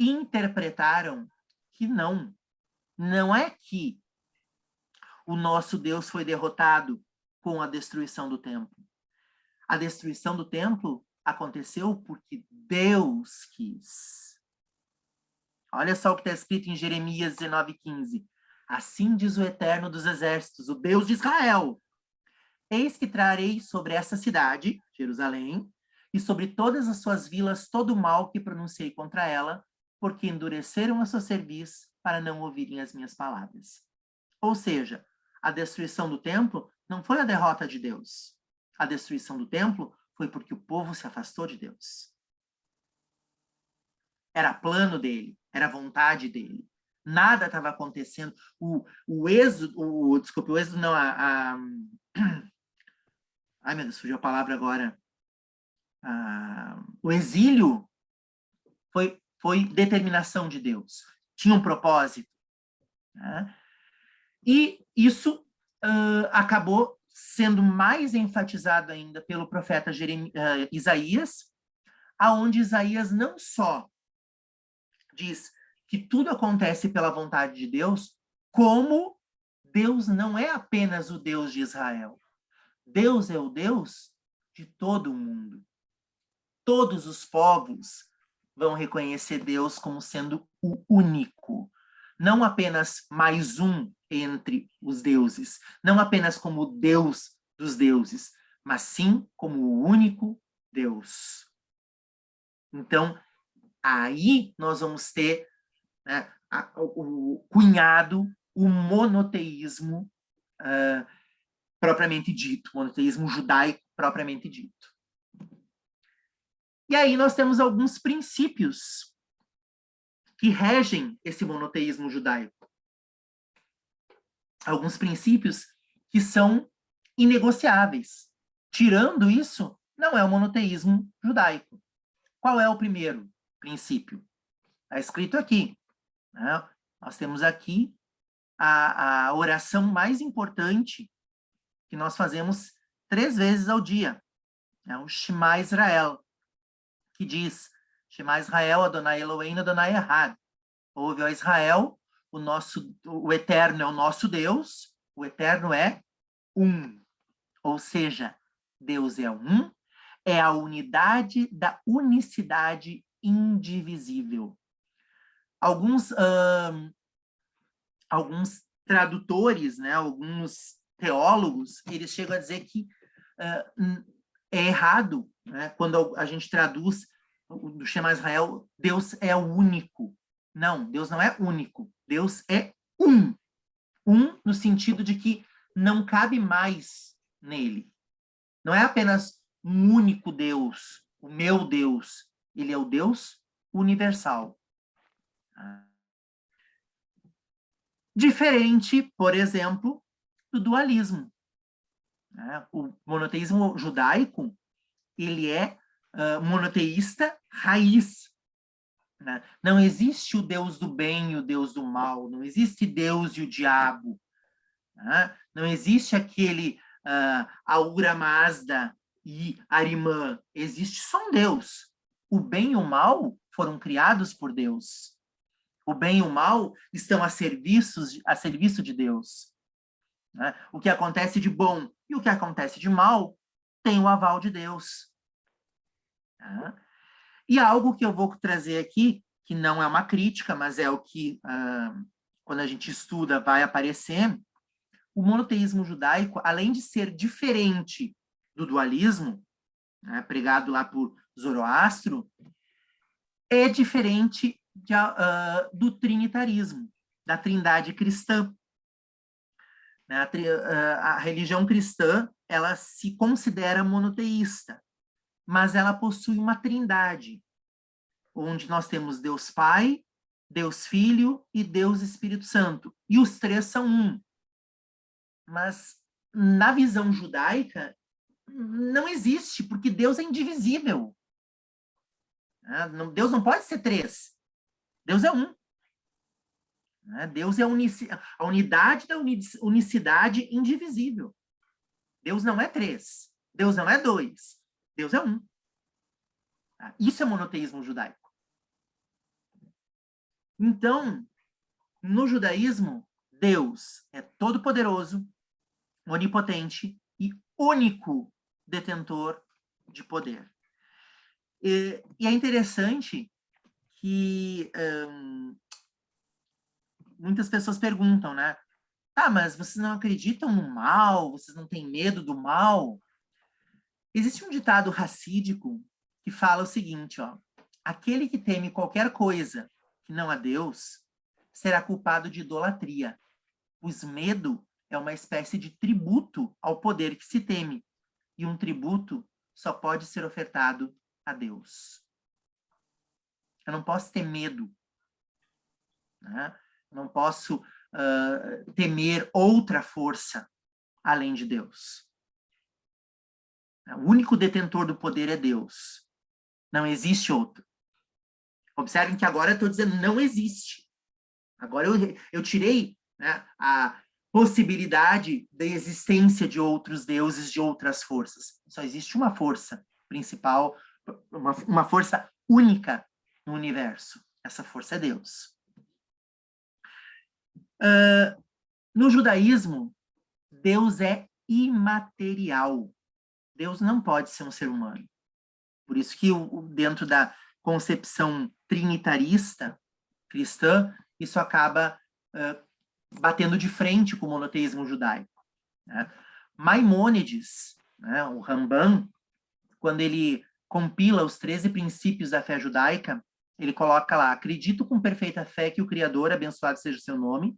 interpretaram que não é que o nosso Deus foi derrotado com a destruição do templo. A destruição do templo aconteceu porque Deus quis. Olha só o que está escrito em Jeremias 19:15. Assim diz o Eterno dos Exércitos, o Deus de Israel: eis que trarei sobre essa cidade, Jerusalém, e sobre todas as suas vilas todo o mal que pronunciei contra ela, porque endureceram a sua cerviz para não ouvirem as minhas palavras. Ou seja, a destruição do templo não foi a derrota de Deus. A destruição do templo foi porque o povo se afastou de Deus. Era plano dele, era vontade dele. Nada estava acontecendo. O êxodo não, ai, meu Deus, fugiu a palavra agora. O exílio foi determinação de Deus. Tinha um propósito. Né? E isso acabou sendo mais enfatizado ainda pelo profeta Isaías, aonde Isaías não só diz que tudo acontece pela vontade de Deus, como Deus não é apenas o Deus de Israel. Deus é o Deus de todo o mundo. Todos os povos vão reconhecer Deus como sendo o único, não apenas mais um entre os deuses, não apenas como o Deus dos deuses, mas sim como o único Deus. Então, aí nós vamos ter, né, o cunhado, o monoteísmo propriamente dito, monoteísmo judaico propriamente dito. E aí nós temos alguns princípios que regem esse monoteísmo judaico. Alguns princípios que são inegociáveis. Tirando isso, não é o monoteísmo judaico. Qual é o primeiro princípio? Está escrito aqui. Né? Nós temos aqui a oração mais importante que nós fazemos 3 vezes ao dia. É o Shema Israel, que diz: Shema Israel, Adonai Eloheinu, Adonai Echad. Ouve, ó Israel, o Eterno é o nosso Deus, o Eterno é um. Ou seja, Deus é um, é a unidade da unicidade indivisível. Alguns tradutores, né, alguns teólogos, eles chegam a dizer que é errado, né, quando a gente traduz do Shema Israel, Deus é o único. Não, Deus não é único. Deus é um. Um no sentido de que não cabe mais nele. Não é apenas um único Deus, o meu Deus. Ele é o Deus universal. Diferente, por exemplo, do dualismo. O monoteísmo judaico, ele é monoteísta raiz. Né? Não existe o Deus do bem e o Deus do mal, não existe Deus e o diabo. Né? Não existe aquele Ahura Mazda e Arimã, existe só um Deus. O bem e o mal foram criados por Deus. O bem e o mal estão a serviço de Deus. né? O que acontece de bom e o que acontece de mal tem o aval de Deus. Tá? E algo que eu vou trazer aqui, que não é uma crítica, mas é o que, quando a gente estuda, vai aparecer, o monoteísmo judaico, além de ser diferente do dualismo, né, pregado lá por Zoroastro, é diferente do trinitarismo, da trindade cristã. Né? A religião cristã, ela se considera monoteísta, mas ela possui uma trindade, onde nós temos Deus Pai, Deus Filho e Deus Espírito Santo. E os três são um. Mas na visão judaica, não existe, porque Deus é indivisível. Deus não pode ser três. Deus é um. Deus é a unidade da unicidade indivisível. Deus não é três. Deus não é dois. Deus é um. Isso é monoteísmo judaico. Então, no judaísmo, Deus é todo-poderoso, onipotente e único detentor de poder. E é interessante que muitas pessoas perguntam, né? Ah, mas vocês não acreditam no mal? Vocês não têm medo do mal? Existe um ditado racídico que fala o seguinte, ó: aquele que teme qualquer coisa que não a Deus será culpado de idolatria, pois medo é uma espécie de tributo ao poder que se teme, e um tributo só pode ser ofertado a Deus. Eu não posso ter medo, né? Eu não posso temer outra força além de Deus. O único detentor do poder é Deus. Não existe outro. Observem que agora eu estou dizendo não existe. Agora eu tirei, né, a possibilidade da existência de outros deuses, de outras forças. Só existe uma força principal, uma força única no universo. Essa força é Deus. No judaísmo, Deus é imaterial. Deus não pode ser um ser humano. Por isso que dentro da concepção trinitarista cristã, isso acaba batendo de frente com o monoteísmo judaico. Né? Maimônides, né, o Rambam, quando ele compila os 13 princípios da fé judaica, ele coloca lá: acredito com perfeita fé que o Criador, abençoado seja o seu nome,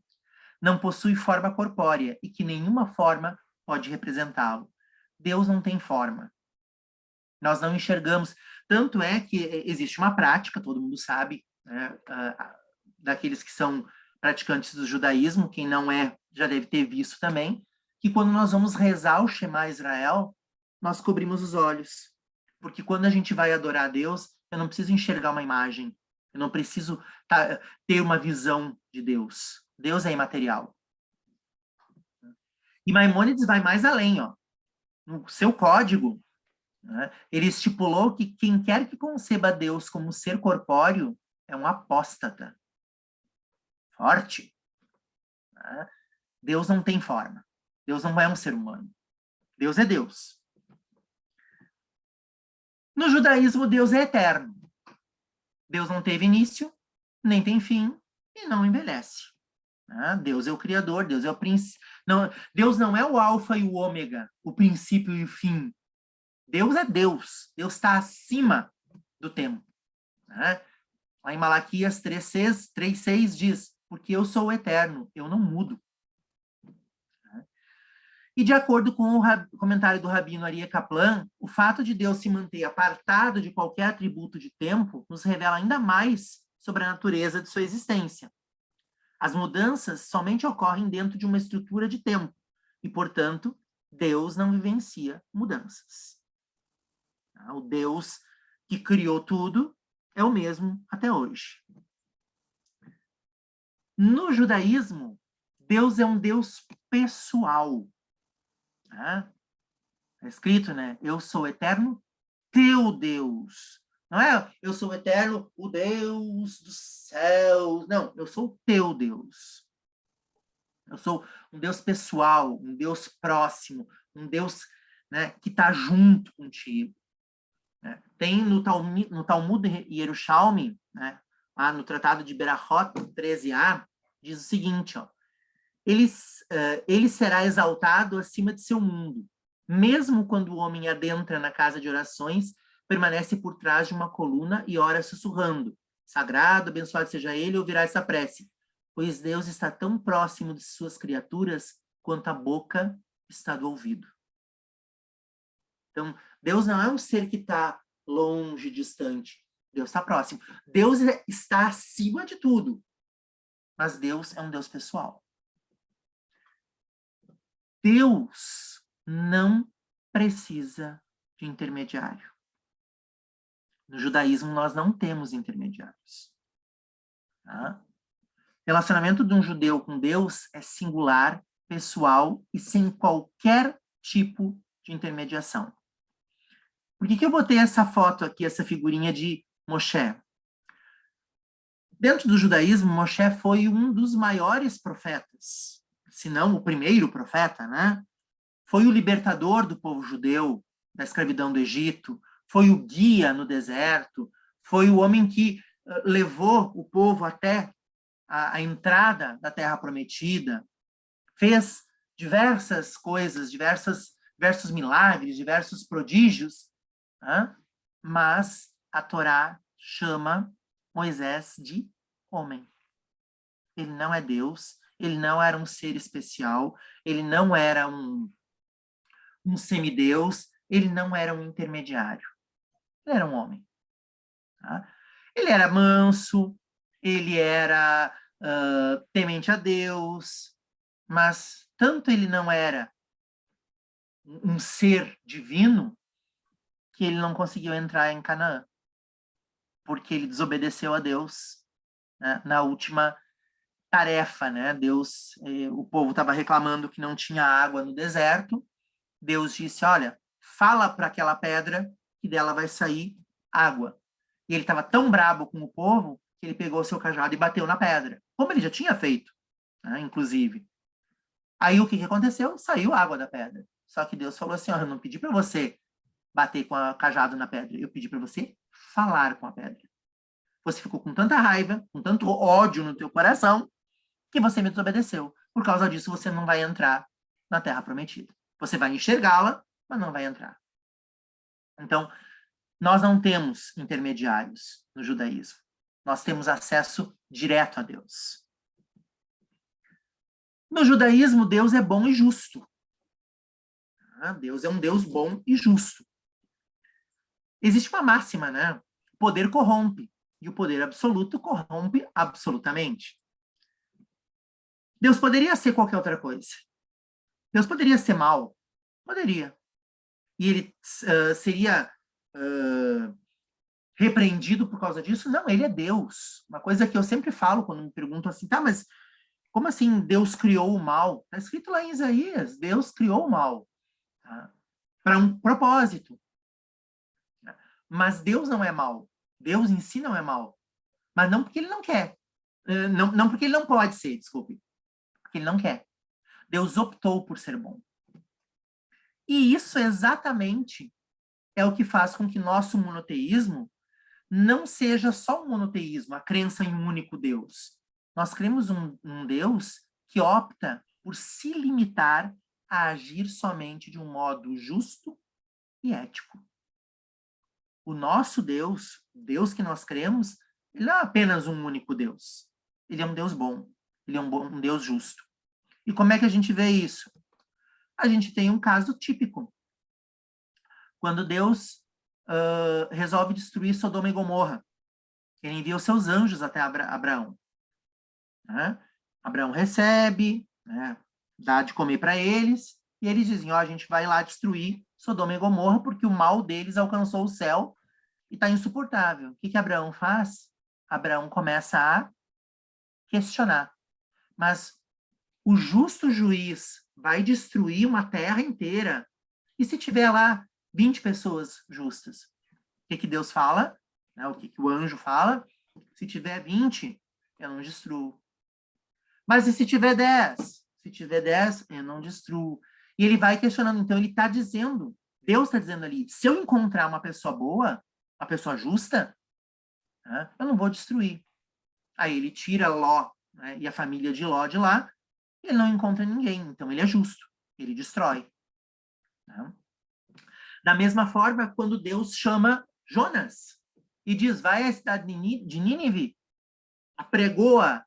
não possui forma corpórea e que nenhuma forma pode representá-lo. Deus não tem forma. Nós não enxergamos. Tanto é que existe uma prática, todo mundo sabe, né, daqueles que são praticantes do judaísmo, quem não é já deve ter visto também, que quando nós vamos rezar o Shema Israel, nós cobrimos os olhos. Porque quando a gente vai adorar a Deus, eu não preciso enxergar uma imagem, eu não preciso ter uma visão de Deus. Deus é imaterial. E Maimônides vai mais além, ó. No seu código, né, ele estipulou que quem quer que conceba Deus como ser corpóreo é um apóstata. Forte. Né? Deus não tem forma. Deus não é um ser humano. Deus é Deus. No judaísmo, Deus é eterno. Deus não teve início, nem tem fim, e não envelhece. Deus é o Criador, Deus é o princípio. Deus não é o alfa e o ômega, o princípio e o fim. Deus é Deus. Deus está acima do tempo. Né? Lá em Malaquias 3:6 diz: porque eu sou o eterno, eu não mudo. E de acordo com o comentário do Rabino Aryeh Kaplan, o fato de Deus se manter apartado de qualquer atributo de tempo nos revela ainda mais sobre a natureza de sua existência. As mudanças somente ocorrem dentro de uma estrutura de tempo e, portanto, Deus não vivencia mudanças. O Deus que criou tudo é o mesmo até hoje. No judaísmo, Deus é um Deus pessoal. Está escrito, né? Eu sou eterno, teu Deus. Não é eu sou eterno, o Deus dos céus. Não, eu sou o teu Deus. Eu sou um Deus pessoal, um Deus próximo, um Deus, né, que está junto contigo. Né? Tem no Talmud Yerushalmi, né, lá no Tratado de Berachot 13a, diz o seguinte, ó, ele será exaltado acima de seu mundo, mesmo quando o homem adentra na casa de orações, permanece por trás de uma coluna e ora sussurrando, sagrado, abençoado seja ele, ouvirá essa prece, pois Deus está tão próximo de suas criaturas quanto a boca está do ouvido. Então, Deus não é um ser que está longe, distante. Deus está próximo. Deus está acima de tudo. Mas Deus é um Deus pessoal. Deus não precisa de intermediário. No judaísmo, nós não temos intermediários. Tá? O relacionamento de um judeu com Deus é singular, pessoal e sem qualquer tipo de intermediação. Por que eu botei essa foto aqui, essa figurinha de Moshe? Dentro do judaísmo, Moshe foi um dos maiores profetas, se não o primeiro profeta, né? Foi o libertador do povo judeu da escravidão do Egito, foi o guia no deserto, foi o homem que levou o povo até a entrada da Terra Prometida, fez diversas coisas, diversos milagres, diversos prodígios, né? Mas a Torá chama Moisés de homem. Ele não é Deus, ele não era um ser especial, ele não era um semideus, ele não era um intermediário. Ele era um homem. Tá? Ele era manso, ele era temente a Deus, mas tanto ele não era um ser divino que ele não conseguiu entrar em Canaã, porque ele desobedeceu a Deus, né, na última tarefa, né? O povo estava reclamando que não tinha água no deserto. Deus disse, olha, fala para aquela pedra que dela vai sair água. E ele estava tão brabo com o povo que ele pegou o seu cajado e bateu na pedra, como ele já tinha feito, né, inclusive. Aí o que aconteceu? Saiu água da pedra. Só que Deus falou assim, ó, eu não pedi para você bater com o cajado na pedra, eu pedi para você falar com a pedra. Você ficou com tanta raiva, com tanto ódio no teu coração, que você me desobedeceu. Por causa disso, você não vai entrar na Terra Prometida. Você vai enxergá-la, mas não vai entrar. Então, nós não temos intermediários no judaísmo. Nós temos acesso direto a Deus. No judaísmo, Deus é bom e justo. Deus é um Deus bom e justo. Existe uma máxima, né? O poder corrompe, e o poder absoluto corrompe absolutamente. Deus poderia ser qualquer outra coisa. Deus poderia ser mau. Poderia. E ele seria repreendido por causa disso? Não, ele é Deus. Uma coisa que eu sempre falo quando me perguntam assim, tá, mas como assim Deus criou o mal? Está escrito lá em Isaías, Deus criou o mal, tá? Para um propósito. Mas Deus não é mau. Deus em si não é mau. Mas não porque ele não quer. Não porque ele não pode ser, desculpe. Porque ele não quer. Deus optou por ser bom. E isso exatamente é o que faz com que nosso monoteísmo não seja só um monoteísmo, a crença em um único Deus. Nós cremos um Deus que opta por se limitar a agir somente de um modo justo e ético. O nosso Deus, o Deus que nós cremos, ele não é apenas um único Deus. Ele é um Deus bom. Ele é um Deus justo. E como é que a gente vê isso? A gente tem um caso típico. Quando Deus resolve destruir Sodoma e Gomorra, ele envia os seus anjos até Abraão. Né? Abraão recebe, né, dá de comer para eles, e eles dizem, ó, a gente vai lá destruir Sodoma e Gomorra porque o mal deles alcançou o céu e está insuportável. O que Abraão faz? Abraão começa a questionar. Mas o justo juiz vai destruir uma terra inteira, e se tiver lá 20 pessoas justas? O que Deus fala? Né? O que o anjo fala? Se tiver 20, eu não destruo. Mas e se tiver 10? Se tiver 10, eu não destruo. E ele vai questionando. Então, ele está dizendo, Deus está dizendo ali, se eu encontrar uma pessoa boa, uma pessoa justa, né, eu não vou destruir. Aí ele tira Ló, né, e a família de Ló de lá, e ele não encontra ninguém. Então, ele é justo. Ele destrói. Né? Da mesma forma, quando Deus chama Jonas e diz, vai à cidade de Nínive, apregoa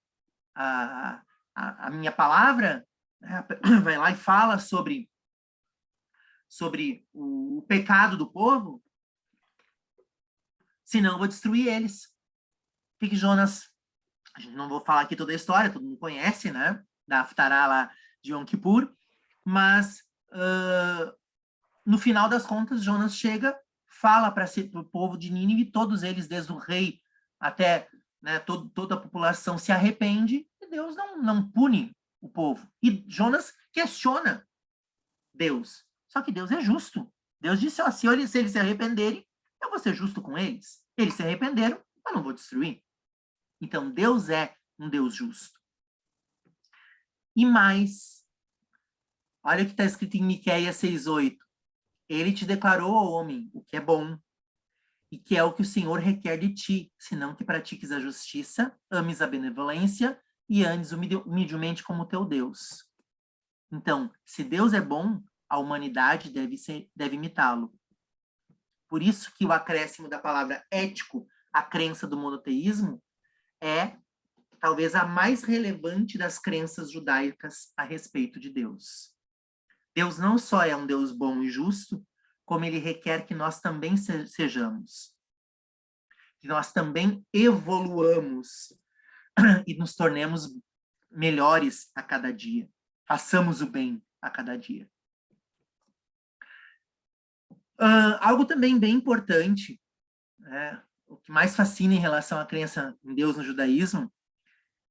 a minha palavra, né? Vai lá e fala sobre o pecado do povo, senão eu vou destruir eles. O que Jonas, a gente não vou falar aqui toda a história, todo mundo conhece, né? Da Haftará lá de Yom Kippur, mas no final das contas, Jonas chega, fala para o povo de Nínive, todos eles, desde o rei até, né, toda a população se arrepende, e Deus não pune o povo. E Jonas questiona Deus. Só que Deus é justo. Deus disse, ó, se eles se arrependerem, eu vou ser justo com eles. Eles se arrependeram, eu não vou destruir. Então, Deus é um Deus justo. E mais, olha o que está escrito em Miqueias 6:8. Ele te declarou, ó homem, o que é bom, e que é o que o Senhor requer de ti, senão que pratiques a justiça, ames a benevolência e andes humildemente como teu Deus. Então, se Deus é bom, a humanidade deve imitá-lo. Por isso que o acréscimo da palavra ético à crença do monoteísmo é talvez a mais relevante das crenças judaicas a respeito de Deus. Deus não só é um Deus bom e justo, como ele requer que nós também sejamos. Que nós também evoluamos e nos tornemos melhores a cada dia. Façamos o bem a cada dia. Algo também bem importante, né, o que mais fascina em relação à crença em Deus no judaísmo,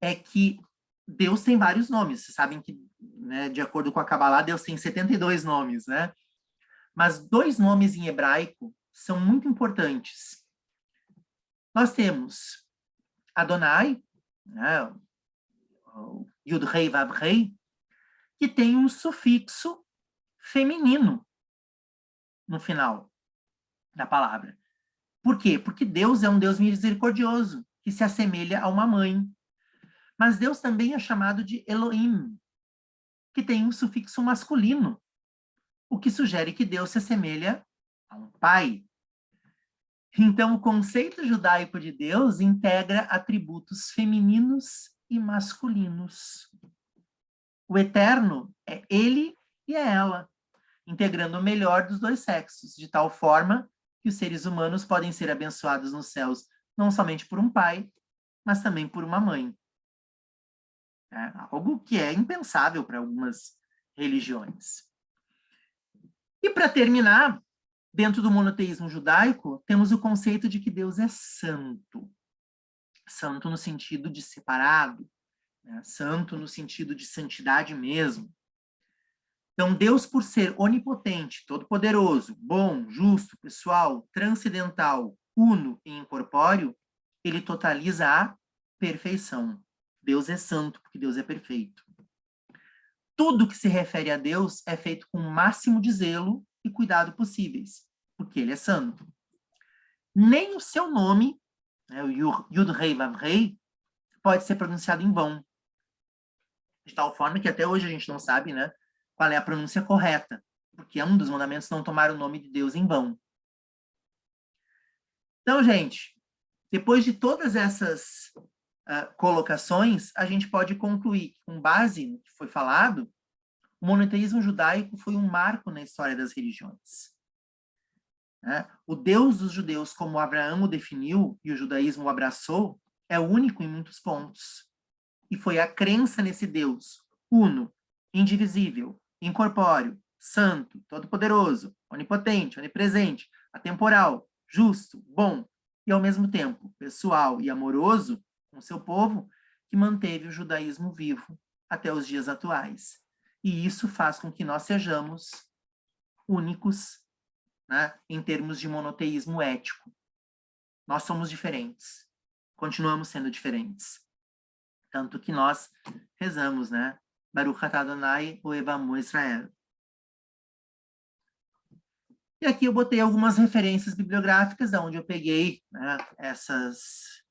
é que Deus tem vários nomes. Vocês sabem que, né, de acordo com a Kabbalah, Deus tem 72 nomes, né? Mas 2 nomes em hebraico são muito importantes. Nós temos Adonai, né, Yud-Rei Vav-Rei, que tem um sufixo feminino no final da palavra. Por quê? Porque Deus é um Deus misericordioso, que se assemelha a uma mãe. Mas Deus também é chamado de Elohim, que tem um sufixo masculino, o que sugere que Deus se assemelha a um pai. Então, o conceito judaico de Deus integra atributos femininos e masculinos. O eterno é ele e é ela, integrando o melhor dos dois sexos, de tal forma que os seres humanos podem ser abençoados nos céus, não somente por um pai, mas também por uma mãe. É algo que é impensável para algumas religiões. E para terminar, dentro do monoteísmo judaico, temos o conceito de que Deus é santo. Santo no sentido de separado, né? Santo no sentido de santidade mesmo. Então, Deus, por ser onipotente, todo-poderoso, bom, justo, pessoal, transcendental, uno e incorpóreo, ele totaliza a perfeição. Deus é santo, porque Deus é perfeito. Tudo que se refere a Deus é feito com o máximo de zelo e cuidado possíveis, porque ele é santo. Nem o seu nome, né, o Yud-Rei Vav-Rei, pode ser pronunciado em vão. De tal forma que até hoje a gente não sabe, né, qual é a pronúncia correta, porque é um dos mandamentos não tomar o nome de Deus em vão. Então, gente, depois de todas essas colocações, a gente pode concluir que, com base no que foi falado, o monoteísmo judaico foi um marco na história das religiões. O Deus dos judeus, como Abraão o definiu e o judaísmo o abraçou, é único em muitos pontos. E foi a crença nesse Deus, uno, indivisível, incorpóreo, santo, todo-poderoso, onipotente, onipresente, atemporal, justo, bom e, ao mesmo tempo, pessoal e amoroso com seu povo, que manteve o judaísmo vivo até os dias atuais. E isso faz com que nós sejamos únicos, né, em termos de monoteísmo ético. Nós somos diferentes. Continuamos sendo diferentes. Tanto que nós rezamos, né? Baruch atah Adonai ohev amo Israel. E aqui eu botei algumas referências bibliográficas, da onde eu peguei, né, essas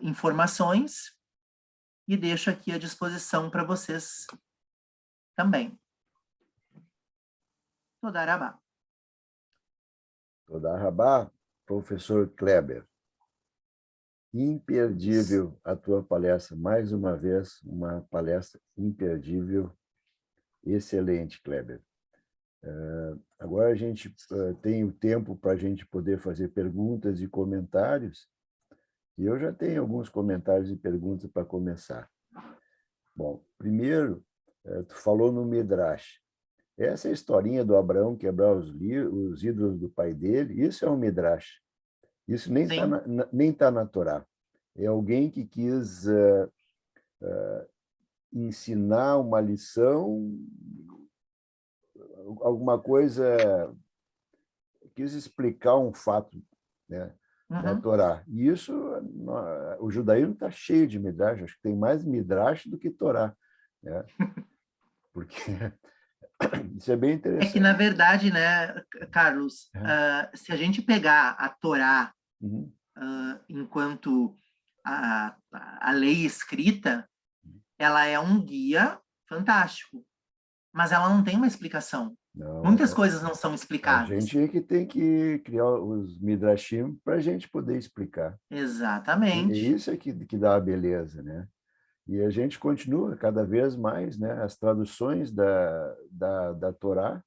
informações, e deixo aqui à disposição para vocês também. Toda Rabá. Toda Rabá, professor Kleber. Imperdível a tua palestra. Mais uma vez, uma palestra imperdível. Excelente, Kleber. Agora a gente tem o tempo para a gente poder fazer perguntas e comentários. E eu já tenho alguns comentários e perguntas para começar. Bom, primeiro, tu falou no Midrash. Essa historinha do Abraão quebrar os ídolos do pai dele, isso é um Midrash. Isso nem tá na Torá. É alguém que quis ensinar uma lição, alguma coisa, quis explicar um fato, né, da Torá. E isso, o judaísmo está cheio de Midrash, acho que tem mais Midrash do que Torá, né? Porque isso é bem interessante. É que, na verdade, né, Carlos, se a gente pegar a Torá enquanto a lei escrita, ela é um guia fantástico, mas ela não tem uma explicação. Não, muitas coisas não são a explicadas. gente é que tem que criar os Midrashim para a gente poder explicar. Exatamente. E isso é que dá a beleza, né? E a gente continua cada vez mais, né? As traduções da Torá,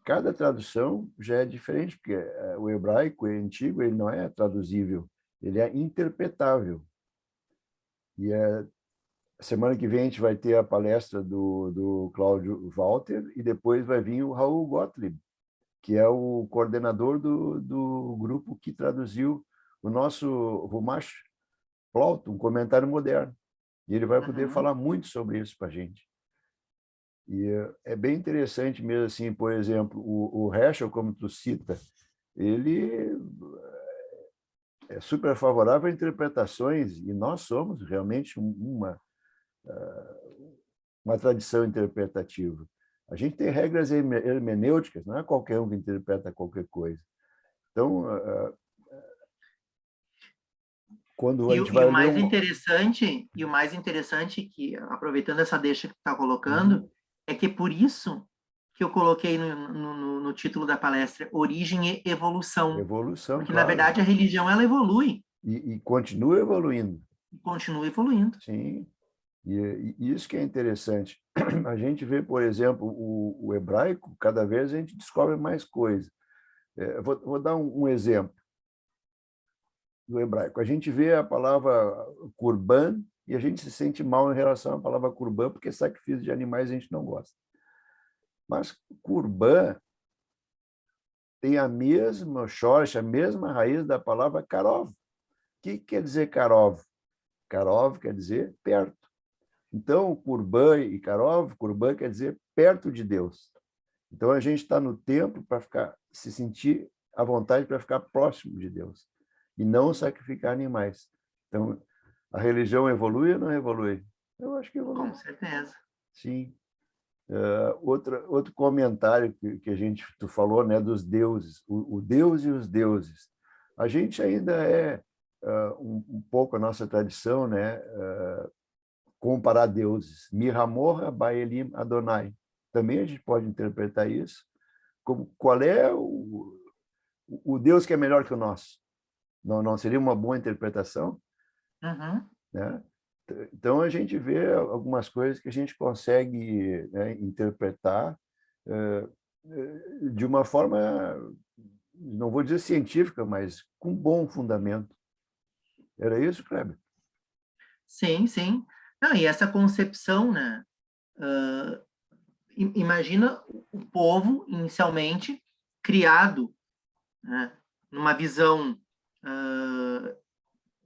cada tradução já é diferente, porque o hebraico antigo ele não é traduzível, ele é interpretável. E semana que vem a gente vai ter a palestra do Cláudio Walter e depois vai vir o Raul Gottlieb, que é o coordenador do grupo que traduziu o nosso Rumash Plaut, um comentário moderno. E ele vai poder falar muito sobre isso para a gente. E é bem interessante mesmo, assim, por exemplo, o Heschel, como tu cita, ele é super favorável a interpretações, e nós somos realmente uma tradição interpretativa. A gente tem regras hermenêuticas, não é qualquer um que interpreta qualquer coisa. Então, quando a gente vai ler E o mais interessante que, aproveitando essa deixa que tu está colocando, é que por isso que eu coloquei no título da palestra Origem e Evolução. Evolução, porque, claro. na verdade, a religião ela evolui. E continua evoluindo. E continua evoluindo. Sim. E isso que é interessante. A gente vê, por exemplo, o hebraico, cada vez a gente descobre mais coisas. Vou dar um exemplo do hebraico. A gente vê a palavra kurban e a gente se sente mal em relação à palavra kurban, porque sacrifício de animais a gente não gosta. Mas kurban tem a mesma shorsh, a mesma raiz da palavra karov. O que quer dizer karov? Karov quer dizer perto. Então, kurban e karov, kurban quer dizer perto de Deus. Então, a gente está no templo para se sentir à vontade para ficar próximo de Deus e não sacrificar animais. Então, a religião evolui ou não evolui? Eu acho que evolui. Com certeza. Sim. Outro comentário que tu falou, né, dos deuses, o Deus e os deuses. A gente ainda é um pouco a nossa tradição, né, comparar deuses. Mihamorra, Baelim, Adonai. Também a gente pode interpretar isso como qual é o Deus que é melhor que o nosso. Não seria uma boa interpretação? Né? Então, a gente vê algumas coisas que a gente consegue, né, interpretar de uma forma, não vou dizer científica, mas com bom fundamento. Era isso, Kleber? Sim, sim. Não, e essa concepção, né? Imagina o povo, inicialmente, criado, né, numa visão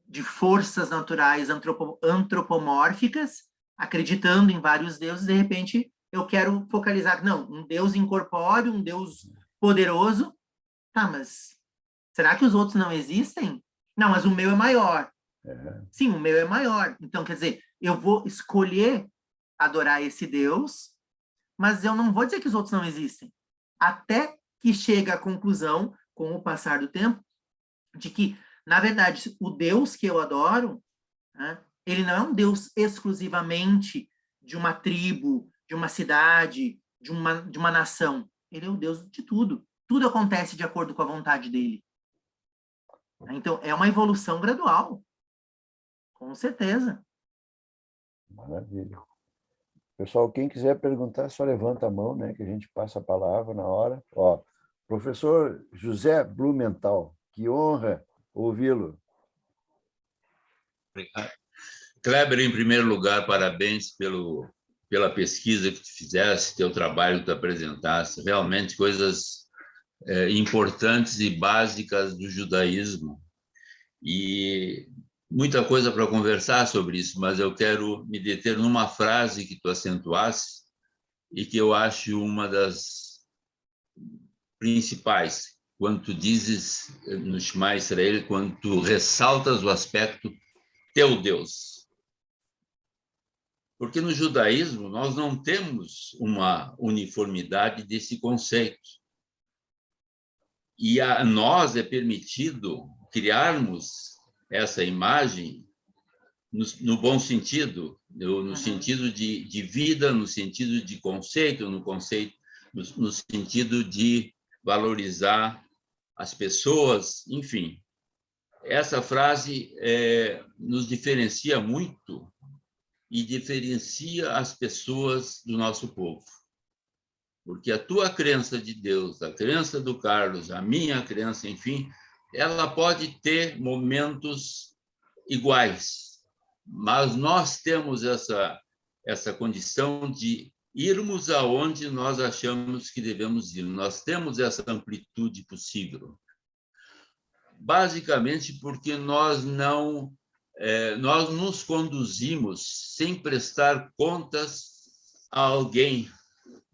de forças naturais antropomórficas, acreditando em vários deuses. De repente, eu quero focalizar, não, um deus incorpóreo, um deus poderoso. Tá, mas será que os outros não existem? Não, mas o meu é maior. Sim, o meu é maior. Então, quer dizer, eu vou escolher adorar esse Deus, mas eu não vou dizer que os outros não existem. Até que chega à conclusão, com o passar do tempo, de que, na verdade, o Deus que eu adoro, né, ele não é um Deus exclusivamente de uma tribo, de uma cidade, de uma nação. Ele é o Deus de tudo. Tudo acontece de acordo com a vontade dele. Então, é uma evolução gradual. Com certeza. Maravilha. Pessoal, quem quiser perguntar, só levanta a mão, né, que a gente passa a palavra na hora. Ó, professor José Blumenthal, que honra ouvi-lo. Obrigado. Kleber, em primeiro lugar, parabéns pela pesquisa que tu fizeste, teu trabalho que tu apresentaste, realmente coisas importantes e básicas do judaísmo. E muita coisa para conversar sobre isso, mas eu quero me deter numa frase que tu acentuaste e que eu acho uma das principais, quando tu dizes no Shema Israel, quando tu ressaltas o aspecto teu Deus. Porque no judaísmo nós não temos uma uniformidade desse conceito. E a nós é permitido criarmos essa imagem no bom sentido, no sentido de vida, no sentido de conceito, no sentido de valorizar as pessoas, enfim. Essa frase nos diferencia muito e diferencia as pessoas do nosso povo. Porque a tua crença de Deus, a crença do Carlos, a minha crença, enfim, ela pode ter momentos iguais, mas nós temos essa condição de irmos aonde nós achamos que devemos ir. Nós temos essa amplitude possível. Basicamente porque nós nos conduzimos sem prestar contas a alguém.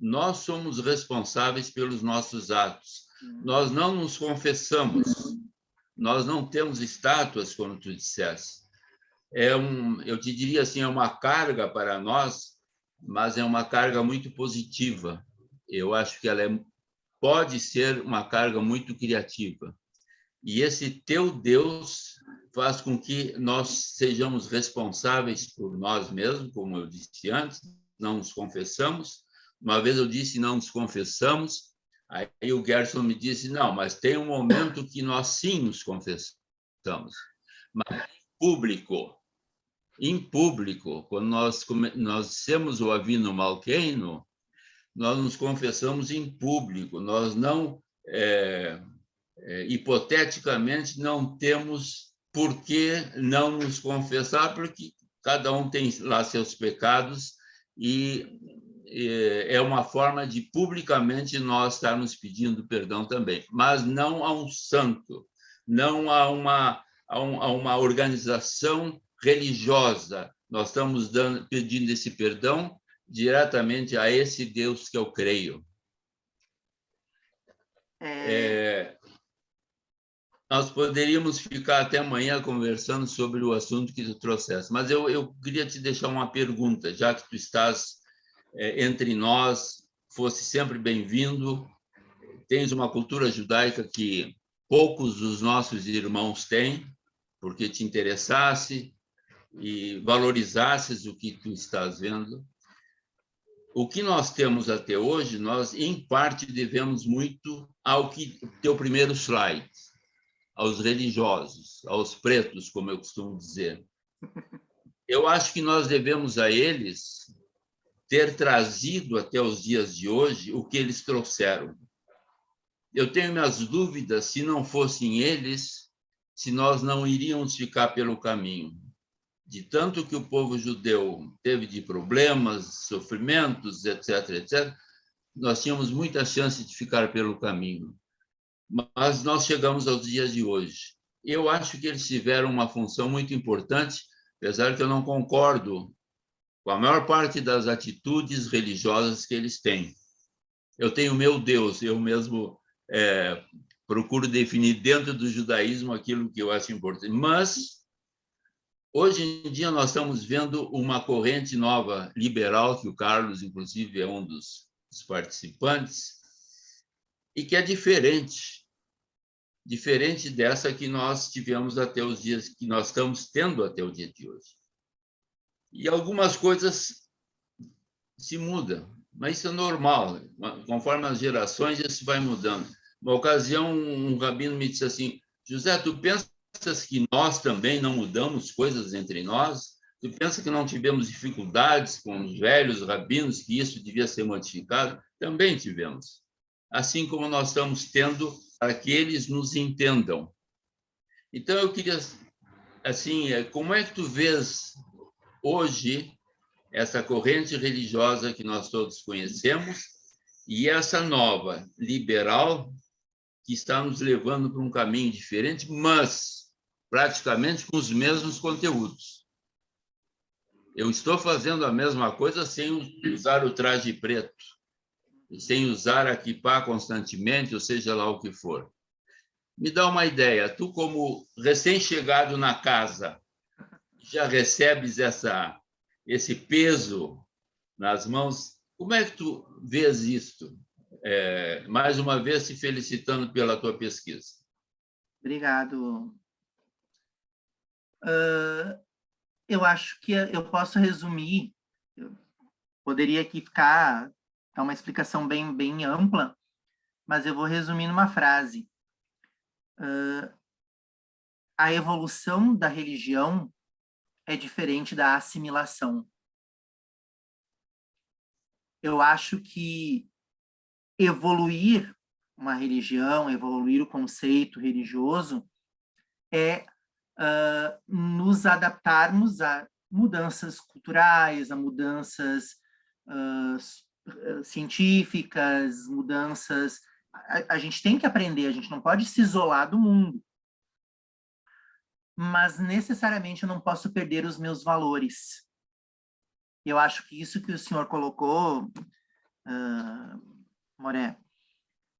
Nós somos responsáveis pelos nossos atos. Nós não nos confessamos. Nós não temos estátuas, como tu disseste. Eu te diria assim, é uma carga para nós, mas é uma carga muito positiva. Eu acho que ela pode ser uma carga muito criativa. E esse teu Deus faz com que nós sejamos responsáveis por nós mesmos, como eu disse antes, não nos confessamos. Uma vez eu disse, não nos confessamos, aí o Gerson me disse, não, mas tem um momento que nós sim nos confessamos. Mas em público, quando nós dissemos o Avinu Malkeinu, nós nos confessamos em público, nós não, hipoteticamente, não temos por que não nos confessar, porque cada um tem lá seus pecados e é uma forma de publicamente nós estarmos pedindo perdão também, mas não a um santo, não a uma organização religiosa. Nós estamos pedindo esse perdão diretamente a esse Deus que eu creio. Nós poderíamos ficar até amanhã conversando sobre o assunto que tu trouxeste, mas eu queria te deixar uma pergunta, já que tu estás entre nós, fosse sempre bem-vindo. Tens uma cultura judaica que poucos dos nossos irmãos têm, porque te interessasse e valorizasses o que tu estás vendo. O que nós temos até hoje, nós, em parte, devemos muito ao teu primeiro slide, aos religiosos, aos pretos, como eu costumo dizer. Eu acho que nós devemos a eles ter trazido até os dias de hoje o que eles trouxeram. Eu tenho minhas dúvidas se não fossem eles, se nós não iríamos ficar pelo caminho. De tanto que o povo judeu teve de problemas, sofrimentos, etc., etc., nós tínhamos muita chance de ficar pelo caminho. Mas nós chegamos aos dias de hoje. Eu acho que eles tiveram uma função muito importante, apesar que eu não concordo com a maior parte das atitudes religiosas que eles têm. Eu tenho meu Deus, eu mesmo procuro definir dentro do judaísmo aquilo que eu acho importante, mas Hoje em dia, nós estamos vendo uma corrente nova, liberal, que o Carlos, inclusive, é um dos participantes, e que é diferente dessa que nós tivemos até os dias, que nós estamos tendo até o dia de hoje. E algumas coisas se mudam, mas isso é normal. Conforme as gerações, isso vai mudando. Uma ocasião, um rabino me disse assim: José, tu pensas que nós também não mudamos coisas entre nós? Tu pensa que não tivemos dificuldades com os velhos rabinos, que isso devia ser modificado? Também tivemos. Assim como nós estamos tendo para que eles nos entendam. Então, eu queria, assim, como é que tu vês hoje essa corrente religiosa que nós todos conhecemos e essa nova, liberal, que está nos levando para um caminho diferente, mas praticamente com os mesmos conteúdos. Eu estou fazendo a mesma coisa sem usar o traje preto, sem usar a kippá constantemente, ou seja lá o que for. Me dá uma ideia, tu como recém-chegado na casa, já recebes esse peso nas mãos, como é que tu vês isto? Mais uma vez, te felicitando pela tua pesquisa. Obrigado. Eu acho que eu posso resumir, eu poderia aqui dar uma explicação bem, bem ampla, mas eu vou resumir numa frase. A evolução da religião é diferente da assimilação. Eu acho que evoluir uma religião, evoluir o conceito religioso é nos adaptarmos a mudanças culturais, a mudanças científicas, mudanças... A gente tem que aprender, a gente não pode se isolar do mundo. Mas, necessariamente, eu não posso perder os meus valores. Eu acho que isso que o senhor colocou, Moré,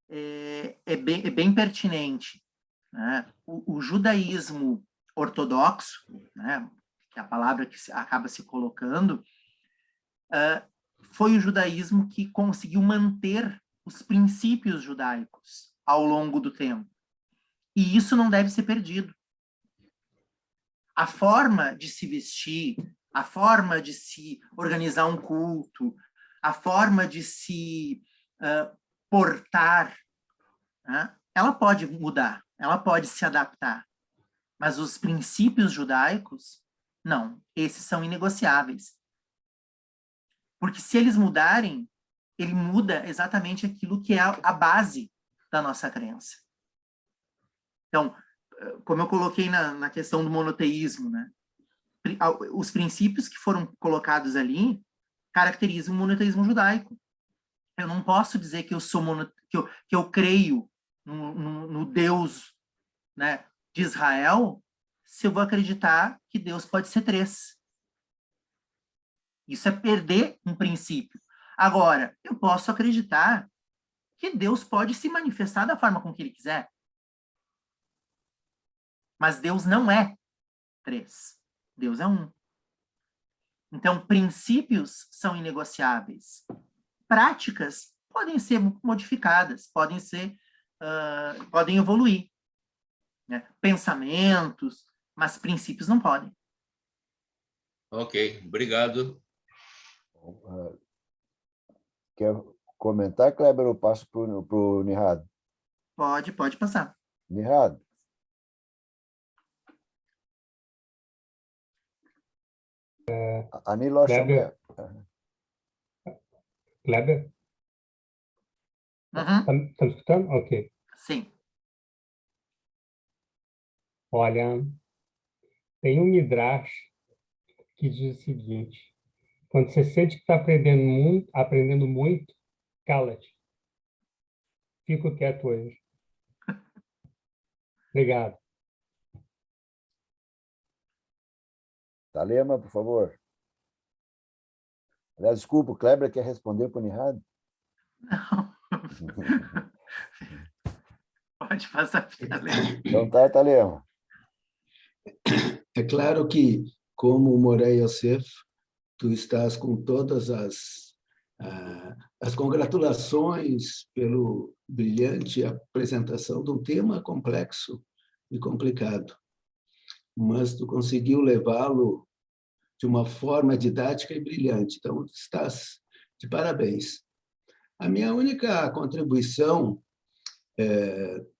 é bem pertinente. Né? O judaísmo ortodoxo, né, que é a palavra que acaba se colocando, foi o judaísmo que conseguiu manter os princípios judaicos ao longo do tempo. E isso não deve ser perdido. A forma de se vestir, a forma de se organizar um culto, a forma de se portar, né? Ela pode mudar, ela pode se adaptar. Mas os princípios judaicos, não, esses são inegociáveis. Porque se eles mudarem, ele muda exatamente aquilo que é a base da nossa crença. Então, como eu coloquei na questão do monoteísmo, né? Os princípios que foram colocados ali caracterizam o monoteísmo judaico. Eu não posso dizer que eu sou que eu creio no Deus, né, de Israel, se eu vou acreditar que Deus pode ser três. Isso é perder um princípio. Agora, eu posso acreditar que Deus pode se manifestar da forma com que ele quiser. Mas Deus não é três. Deus é um. Então, princípios são inegociáveis. Práticas podem ser modificadas, podem evoluir. Né? Pensamentos, mas princípios não podem. Ok, obrigado. Quer comentar, Kleber, ou passo para o Nihad? Pode passar. Nihad. Kleber? Kleber? Uhum. Tá me escutando? Ok. Sim. Olha, tem um Midrash que diz o seguinte: quando você sente que está aprendendo muito, cala-te. Fico quieto hoje. Obrigado. Talema, por favor. Aliás, desculpa, o Kleber quer responder para o Nihad? Não. Pode passar para Talema. Então tá, Talema. É claro que como Morei Yosef, tu estás com todas as congratulações pelo brilhante apresentação de um tema complexo e complicado, mas tu conseguiu levá-lo de uma forma didática e brilhante. Então, estás de parabéns. A minha única contribuição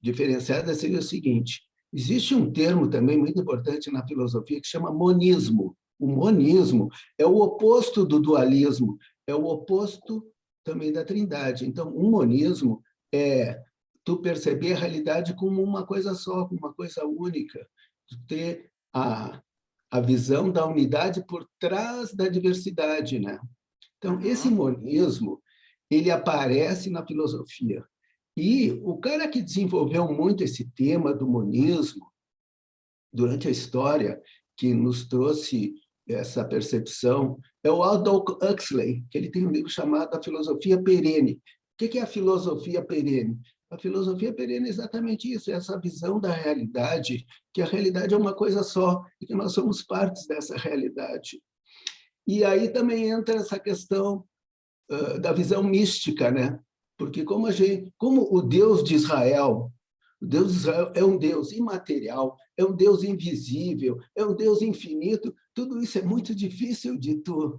diferenciada seria o seguinte: existe um termo também muito importante na filosofia que chama monismo. O monismo é o oposto do dualismo, é o oposto também da trindade. Então, o monismo é tu perceber a realidade como uma coisa só, como uma coisa única, tu ter a visão da unidade por trás da diversidade, né? Então, esse monismo, ele aparece na filosofia. E o cara que desenvolveu muito esse tema do monismo durante a história, que nos trouxe essa percepção, é o Aldous Huxley, que ele tem um livro chamado A Filosofia Perene. O que é a filosofia perene? A filosofia perene é exatamente isso, é essa visão da realidade, que a realidade é uma coisa só, e que nós somos partes dessa realidade. E aí também entra essa questão da visão mística, né? Porque como o Deus de Israel é um Deus imaterial, é um Deus invisível, é um Deus infinito, tudo isso é muito difícil de tu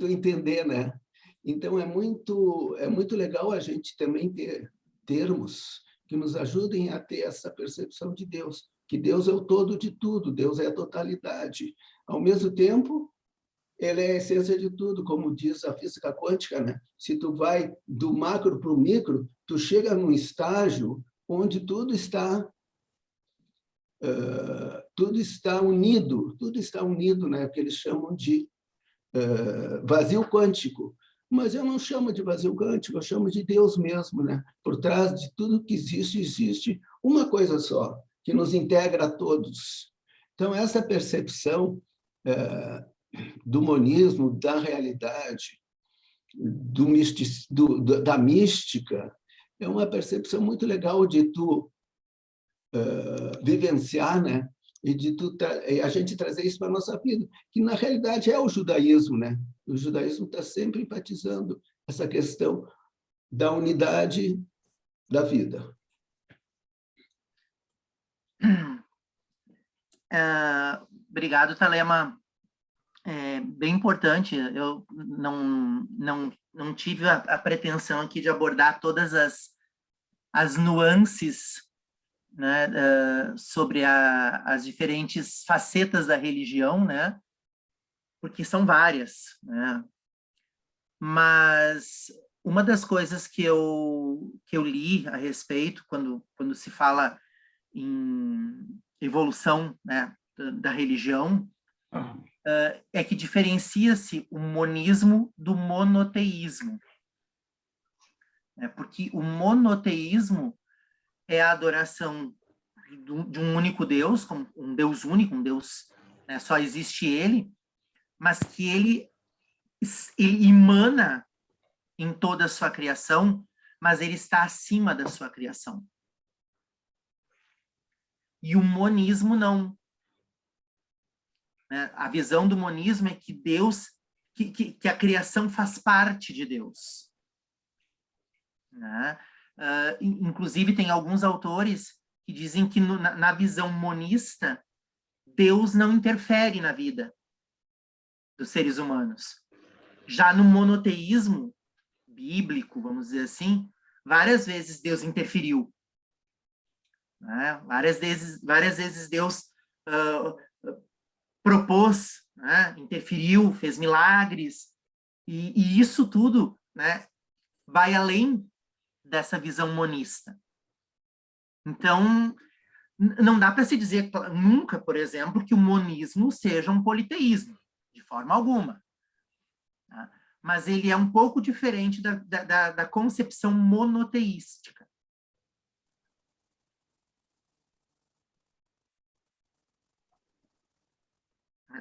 entender, né? Então, é muito legal a gente também ter termos que nos ajudem a ter essa percepção de Deus, que Deus é o todo de tudo, Deus é a totalidade. Ao mesmo tempo, ele é a essência de tudo, como diz a física quântica, né? Se tu vai do macro para o micro, tu chega num estágio onde tudo está unido, né? Que eles chamam de vazio quântico. Mas eu não chamo de vazio quântico, eu chamo de Deus mesmo, né? Por trás de tudo que existe uma coisa só, que nos integra a todos. Então, essa percepção do monismo, da realidade, da mística, é uma percepção muito legal de tu vivenciar, né? E de a gente trazer isso para a nossa vida, que na realidade é o judaísmo, né? O judaísmo está sempre enfatizando essa questão da unidade da vida. Obrigado, Telema. É bem importante. Eu não tive a pretensão aqui de abordar todas as nuances, né, sobre as diferentes facetas da religião, né, porque são várias, né? Mas uma das coisas que eu li a respeito, quando se fala em evolução, né, da religião, é que diferencia-se o monismo do monoteísmo. Porque o monoteísmo é a adoração de um único Deus, como um Deus único, um Deus, né, só existe ele, mas que ele emana em toda a sua criação, mas ele está acima da sua criação. E o monismo não. A visão do monismo é que Deus, que a criação faz parte de Deus. Né? Inclusive, tem alguns autores que dizem que na visão monista, Deus não interfere na vida dos seres humanos. Já no monoteísmo bíblico, vamos dizer assim, várias vezes Deus interferiu. Né? Várias vezes Deus propôs, né? Interferiu, fez milagres, e isso tudo, né, vai além dessa visão monista. Então, não dá para se dizer nunca, por exemplo, que o monismo seja um politeísmo, de forma alguma. Tá? Mas ele é um pouco diferente da concepção monoteística.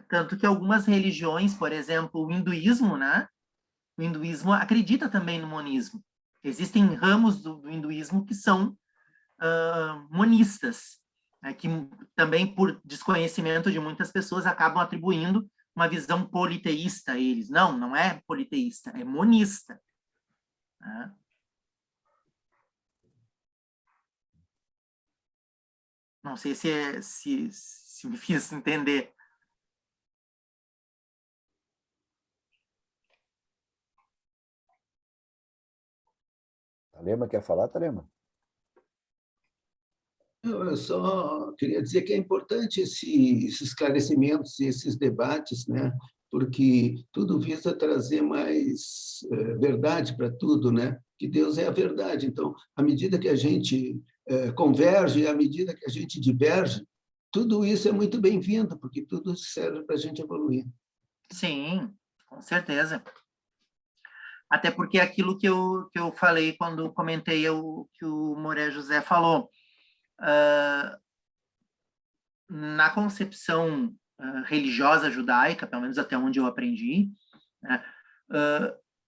Tanto que algumas religiões, por exemplo, o hinduísmo, né? O hinduísmo acredita também no monismo. Existem ramos do hinduísmo que são monistas, né? também por desconhecimento de muitas pessoas, acabam atribuindo uma visão politeísta a eles. Não, não é politeísta, é monista. Né? Não sei se me fiz entender. Talema quer falar, Talema? Eu só queria dizer que é importante esses esclarecimentos e esses debates, né? Porque tudo visa trazer mais verdade para tudo, né? Que Deus é a verdade. Então, à medida que a gente converge, à medida que a gente diverge, tudo isso é muito bem-vindo, porque tudo serve para a gente evoluir. Sim, com certeza. Até porque aquilo que eu falei quando comentei o que o Moré José falou, na concepção religiosa judaica, pelo menos até onde eu aprendi, né,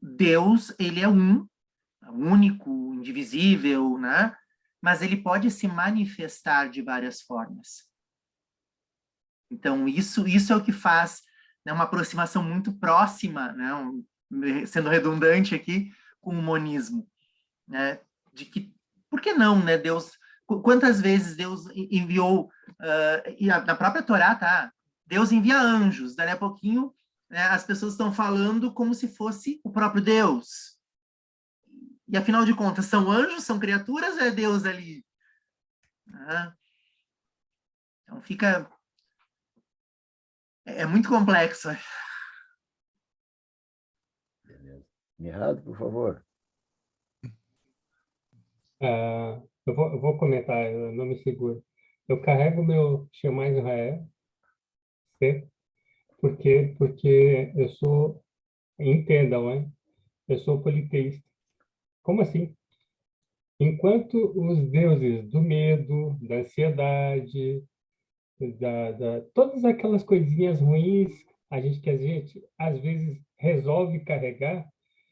Deus, ele é único, indivisível, né? Mas ele pode se manifestar de várias formas. Então, isso é o que faz, né, uma aproximação muito próxima, né, sendo redundante aqui, com o monismo. Né, de que, por que não, né, Deus... Quantas vezes Deus enviou, e na própria Torá, tá? Deus envia anjos, daí a pouquinho, né, as pessoas estão falando como se fosse o próprio Deus. E afinal de contas, são anjos, são criaturas, ou é Deus ali? Então fica... É muito complexo. Beleza. Mirrado, por favor. Eu vou comentar, eu não me seguro. Eu carrego meu Shema Israel, certo? Porque eu sou, entendam, né? Eu sou politeísta. Como assim? Enquanto os deuses do medo, da ansiedade, todas aquelas coisinhas ruins que a gente às vezes resolve carregar,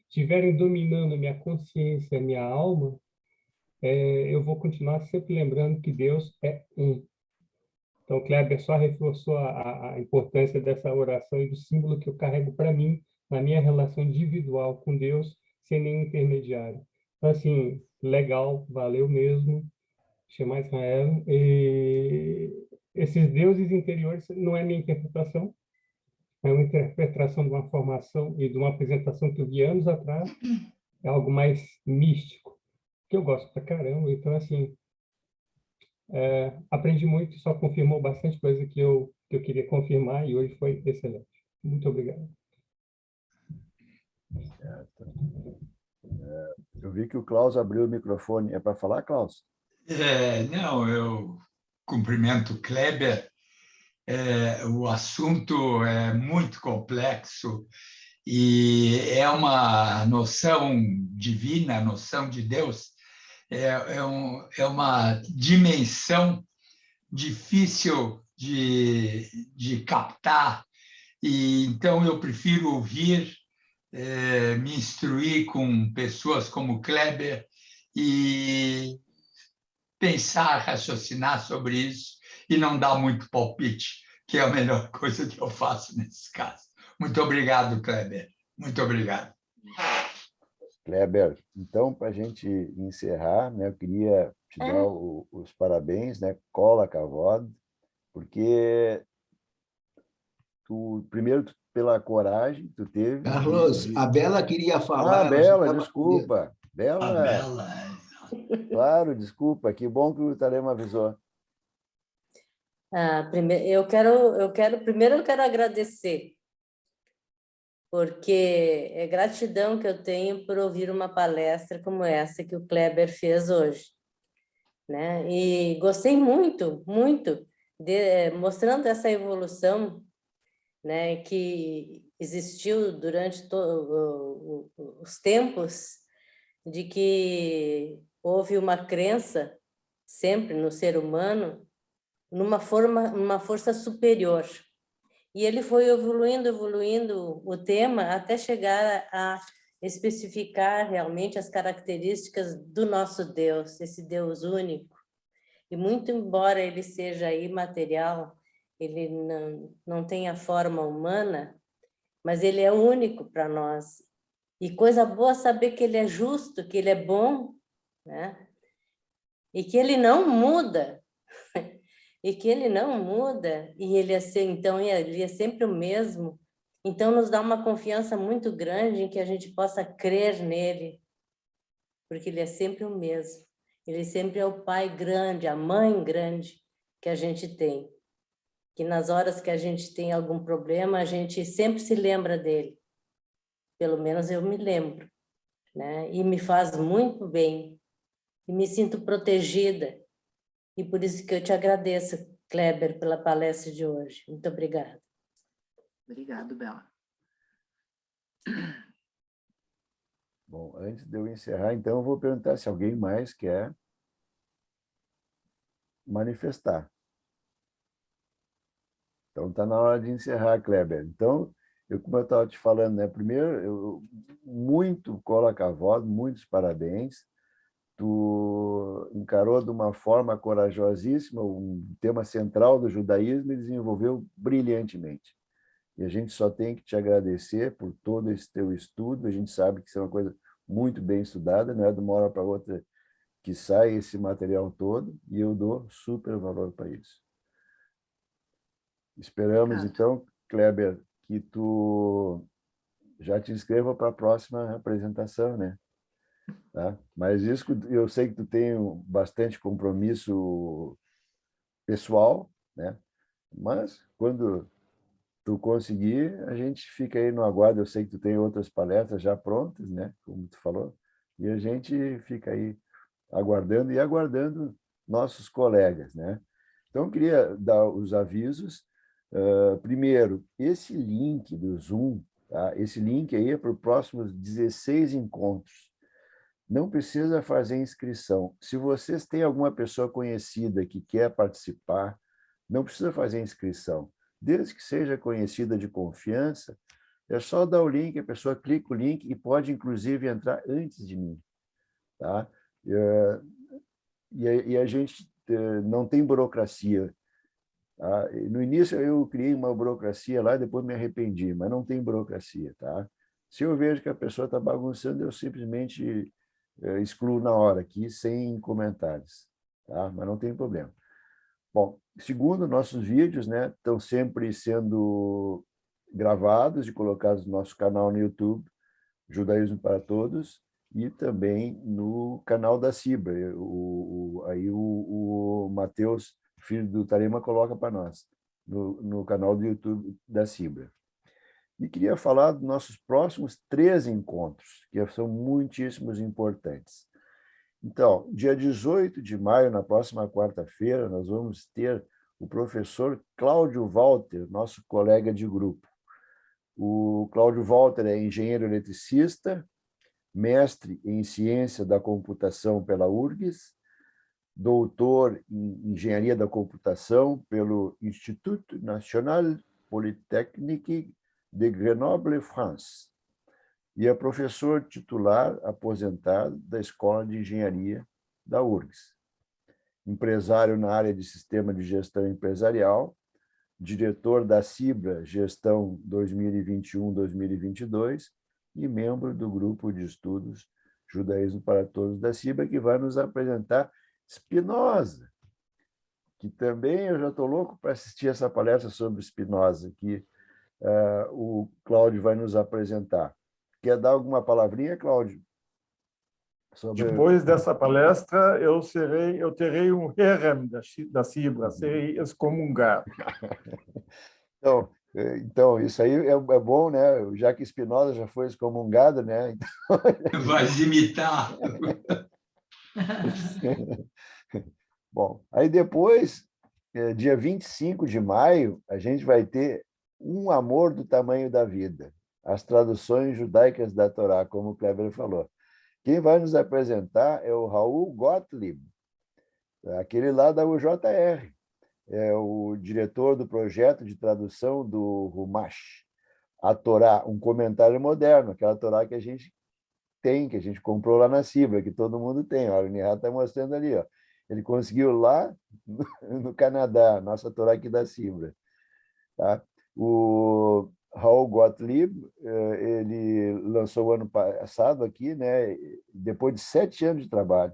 estiverem dominando minha consciência, minha alma, eu vou continuar sempre lembrando que Deus é um. Então, Kleber só reforçou a importância dessa oração e do símbolo que eu carrego para mim, na minha relação individual com Deus, sem nenhum intermediário. Então, assim, legal, valeu mesmo, Shema Israel. E esses deuses interiores não é minha interpretação, é uma interpretação de uma formação e de uma apresentação que eu vi anos atrás, é algo mais místico, que eu gosto pra caramba. Então, assim, aprendi muito, só confirmou bastante coisa que eu queria confirmar e hoje foi excelente. Muito obrigado. Eu vi que o Klaus abriu o microfone. É para falar, Klaus? Não, eu cumprimento o Kleber. O assunto é muito complexo e é uma noção divina, a noção de Deus, é uma dimensão difícil de captar, e então eu prefiro ouvir, me instruir com pessoas como Kleber e pensar, raciocinar sobre isso e não dar muito palpite, que é a melhor coisa que eu faço nesse caso. Muito obrigado, Kleber. Muito obrigado. Kleber, então, para a gente encerrar, né, eu queria te dar os parabéns, né, cola cavod, porque primeiro, pela coragem que tu teve... Carlos, a Bela queria falar. Bela, desculpa. Bela... A Bela... Claro, desculpa, que bom que o Talema avisou. Primeiro eu quero agradecer, porque é gratidão que eu tenho por ouvir uma palestra como essa que o Kleber fez hoje, né? E gostei muito, muito, mostrando essa evolução, né, que existiu durante os tempos, de que houve uma crença sempre no ser humano numa força superior. E ele foi evoluindo o tema até chegar a especificar realmente as características do nosso Deus, esse Deus único. E muito embora ele seja imaterial, ele não tem a forma humana, mas ele é único para nós. E coisa boa saber que ele é justo, que ele é bom, né? E que ele não muda. E que ele não muda, e ele é, então, ele é sempre o mesmo. Então, nos dá uma confiança muito grande em que a gente possa crer nele, porque ele é sempre o mesmo. Ele sempre é o pai grande, a mãe grande que a gente tem. Que nas horas que a gente tem algum problema, a gente sempre se lembra dele. Pelo menos eu me lembro, né? E me faz muito bem. E me sinto protegida. E por isso que eu te agradeço, Kleber, pela palestra de hoje. Muito obrigada. Obrigado, Bela. Bom, antes de eu encerrar, então, eu vou perguntar se alguém mais quer manifestar. Então, está na hora de encerrar, Kleber. Então, como eu estava te falando, né? Primeiro, muito coloca a voz, muitos parabéns. Tu encarou de uma forma corajosíssima um tema central do judaísmo e desenvolveu brilhantemente. E a gente só tem que te agradecer por todo esse teu estudo. A gente sabe que isso é uma coisa muito bem estudada, não é de uma hora para outra que sai esse material todo, e eu dou super valor para isso. Esperamos, então, Kleber, que tu já te inscreva para a próxima apresentação, né? Tá? Mas isso eu sei que tu tem bastante compromisso pessoal, né? Mas quando tu conseguir, a gente fica aí no aguardo. Eu sei que tu tem outras palestras já prontas, né? Como tu falou, e a gente fica aí aguardando e aguardando nossos colegas, né? Então, eu queria dar os avisos. Primeiro, esse link do Zoom, tá? Esse link aí é para os próximos 16 encontros. Não precisa fazer inscrição. Se vocês têm alguma pessoa conhecida que quer participar, não precisa fazer inscrição. Desde que seja conhecida de confiança, é só dar o link, a pessoa clica o link e pode, inclusive, entrar antes de mim. Tá? E a gente não tem burocracia. Tá? No início, eu criei uma burocracia lá, depois me arrependi, mas não tem burocracia. Tá? Se eu vejo que a pessoa está bagunçando, eu simplesmente excluo na hora aqui, sem comentários. Tá? Mas não tem problema. Bom, segundo, nossos vídeos, né, estão sempre sendo gravados e colocados no nosso canal no YouTube, Judaísmo para Todos, e também no canal da Cibra. Aí o Matheus, filho do Tarema, coloca para nós, no canal do YouTube da Cibra. E queria falar dos nossos próximos 3 encontros, que são muitíssimos importantes. Então, dia 18 de maio, na próxima quarta-feira, nós vamos ter o professor Cláudio Walter, nosso colega de grupo. O Cláudio Walter é engenheiro eletricista, mestre em ciência da computação pela URGS, doutor em engenharia da computação pelo Institut National Polytechnique de Grenoble, France, e é professor titular aposentado da Escola de Engenharia da URGS. Empresário na área de Sistema de Gestão Empresarial, diretor da Cibra Gestão 2021-2022 e membro do grupo de estudos Judaísmo para Todos da Cibra, que vai nos apresentar Spinoza, que também eu já estou louco para assistir essa palestra sobre Spinoza, que o Cláudio vai nos apresentar. Quer dar alguma palavrinha, Cláudio? Depois dessa palestra, eu terei um herem da Cibra, serei excomungado. Então, isso aí é bom, né? Já que Spinoza já foi excomungado, né? Então... Vai imitar. Bom, aí depois, dia 25 de maio, a gente vai ter Um Amor do Tamanho da Vida, as traduções judaicas da Torá, como o Kleber falou. Quem vai nos apresentar é o Raul Gottlieb, aquele lá da UJR, é o diretor do projeto de tradução do Rumash, a Torá, um comentário moderno, aquela Torá que a gente tem, que a gente comprou lá na Cibra, que todo mundo tem. Olha, o Nihá está mostrando ali. Ó. Ele conseguiu lá no Canadá, nossa Torá aqui da Sibra. Tá? O Raul Gottlieb, ele lançou o ano passado aqui, né, depois de 7 anos de trabalho.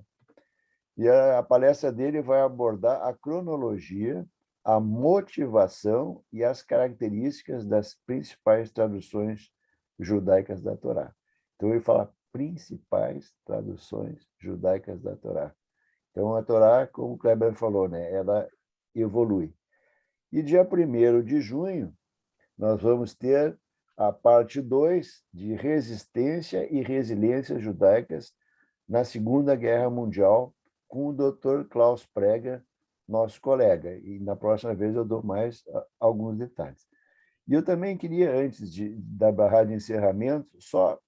E a palestra dele vai abordar a cronologia, a motivação e as características das principais traduções judaicas da Torá. Então, ele fala principais traduções judaicas da Torá. Então, a Torá, como o Kleber falou, né, ela evolui. E dia 1º de junho, nós vamos ter a parte 2 de resistência e resiliência judaicas na Segunda Guerra Mundial, com o Dr. Klaus Preger, nosso colega. E na próxima vez eu dou mais alguns detalhes. E eu também queria, antes da barra de encerramento, só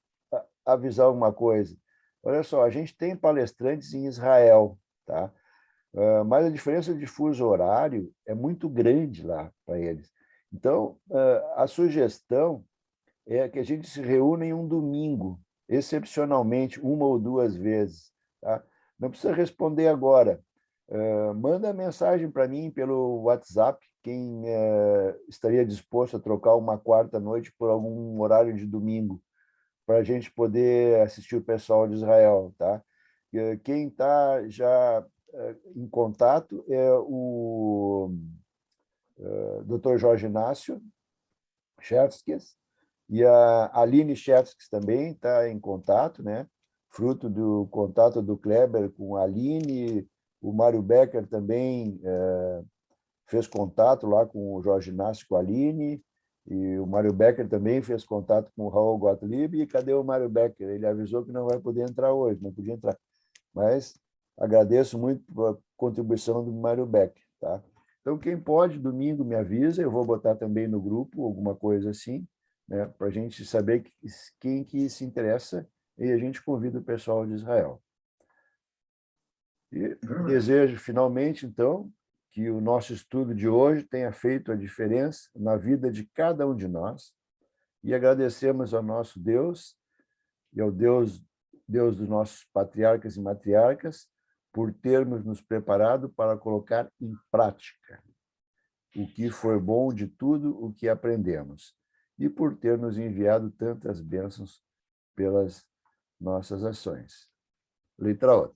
avisar uma coisa. Olha só, a gente tem palestrantes em Israel, tá? Mas a diferença de fuso horário é muito grande lá para eles. Então, a sugestão é que a gente se reúna em um domingo, excepcionalmente, 1 ou 2 vezes. Tá? Não precisa responder agora. Manda mensagem para mim pelo WhatsApp, quem estaria disposto a trocar uma quarta noite por algum horário de domingo, para a gente poder assistir o pessoal de Israel. Tá? Quem está já em contato é o Dr. Jorge Inácio Chevskis, e a Aline Chevskis também está em contato, né? Fruto do contato do Kleber com a Aline. O Mário Becker também fez contato lá com o Jorge Inácio, com a Aline, e o Mário Becker também fez contato com o Raul Gottlieb. E cadê o Mário Becker? Ele avisou que não vai poder entrar hoje, não podia entrar. Mas agradeço muito a contribuição do Mário Becker. Tá? Então, quem pode, domingo, me avisa, eu vou botar também no grupo, alguma coisa assim, né, para a gente saber quem que se interessa, e a gente convida o pessoal de Israel. E desejo, finalmente, então, que o nosso estudo de hoje tenha feito a diferença na vida de cada um de nós, e agradecemos ao nosso Deus e ao Deus dos nossos patriarcas e matriarcas por termos nos preparado para colocar em prática o que foi bom de tudo o que aprendemos, e por ter nos enviado tantas bênçãos pelas nossas ações. Letra outra.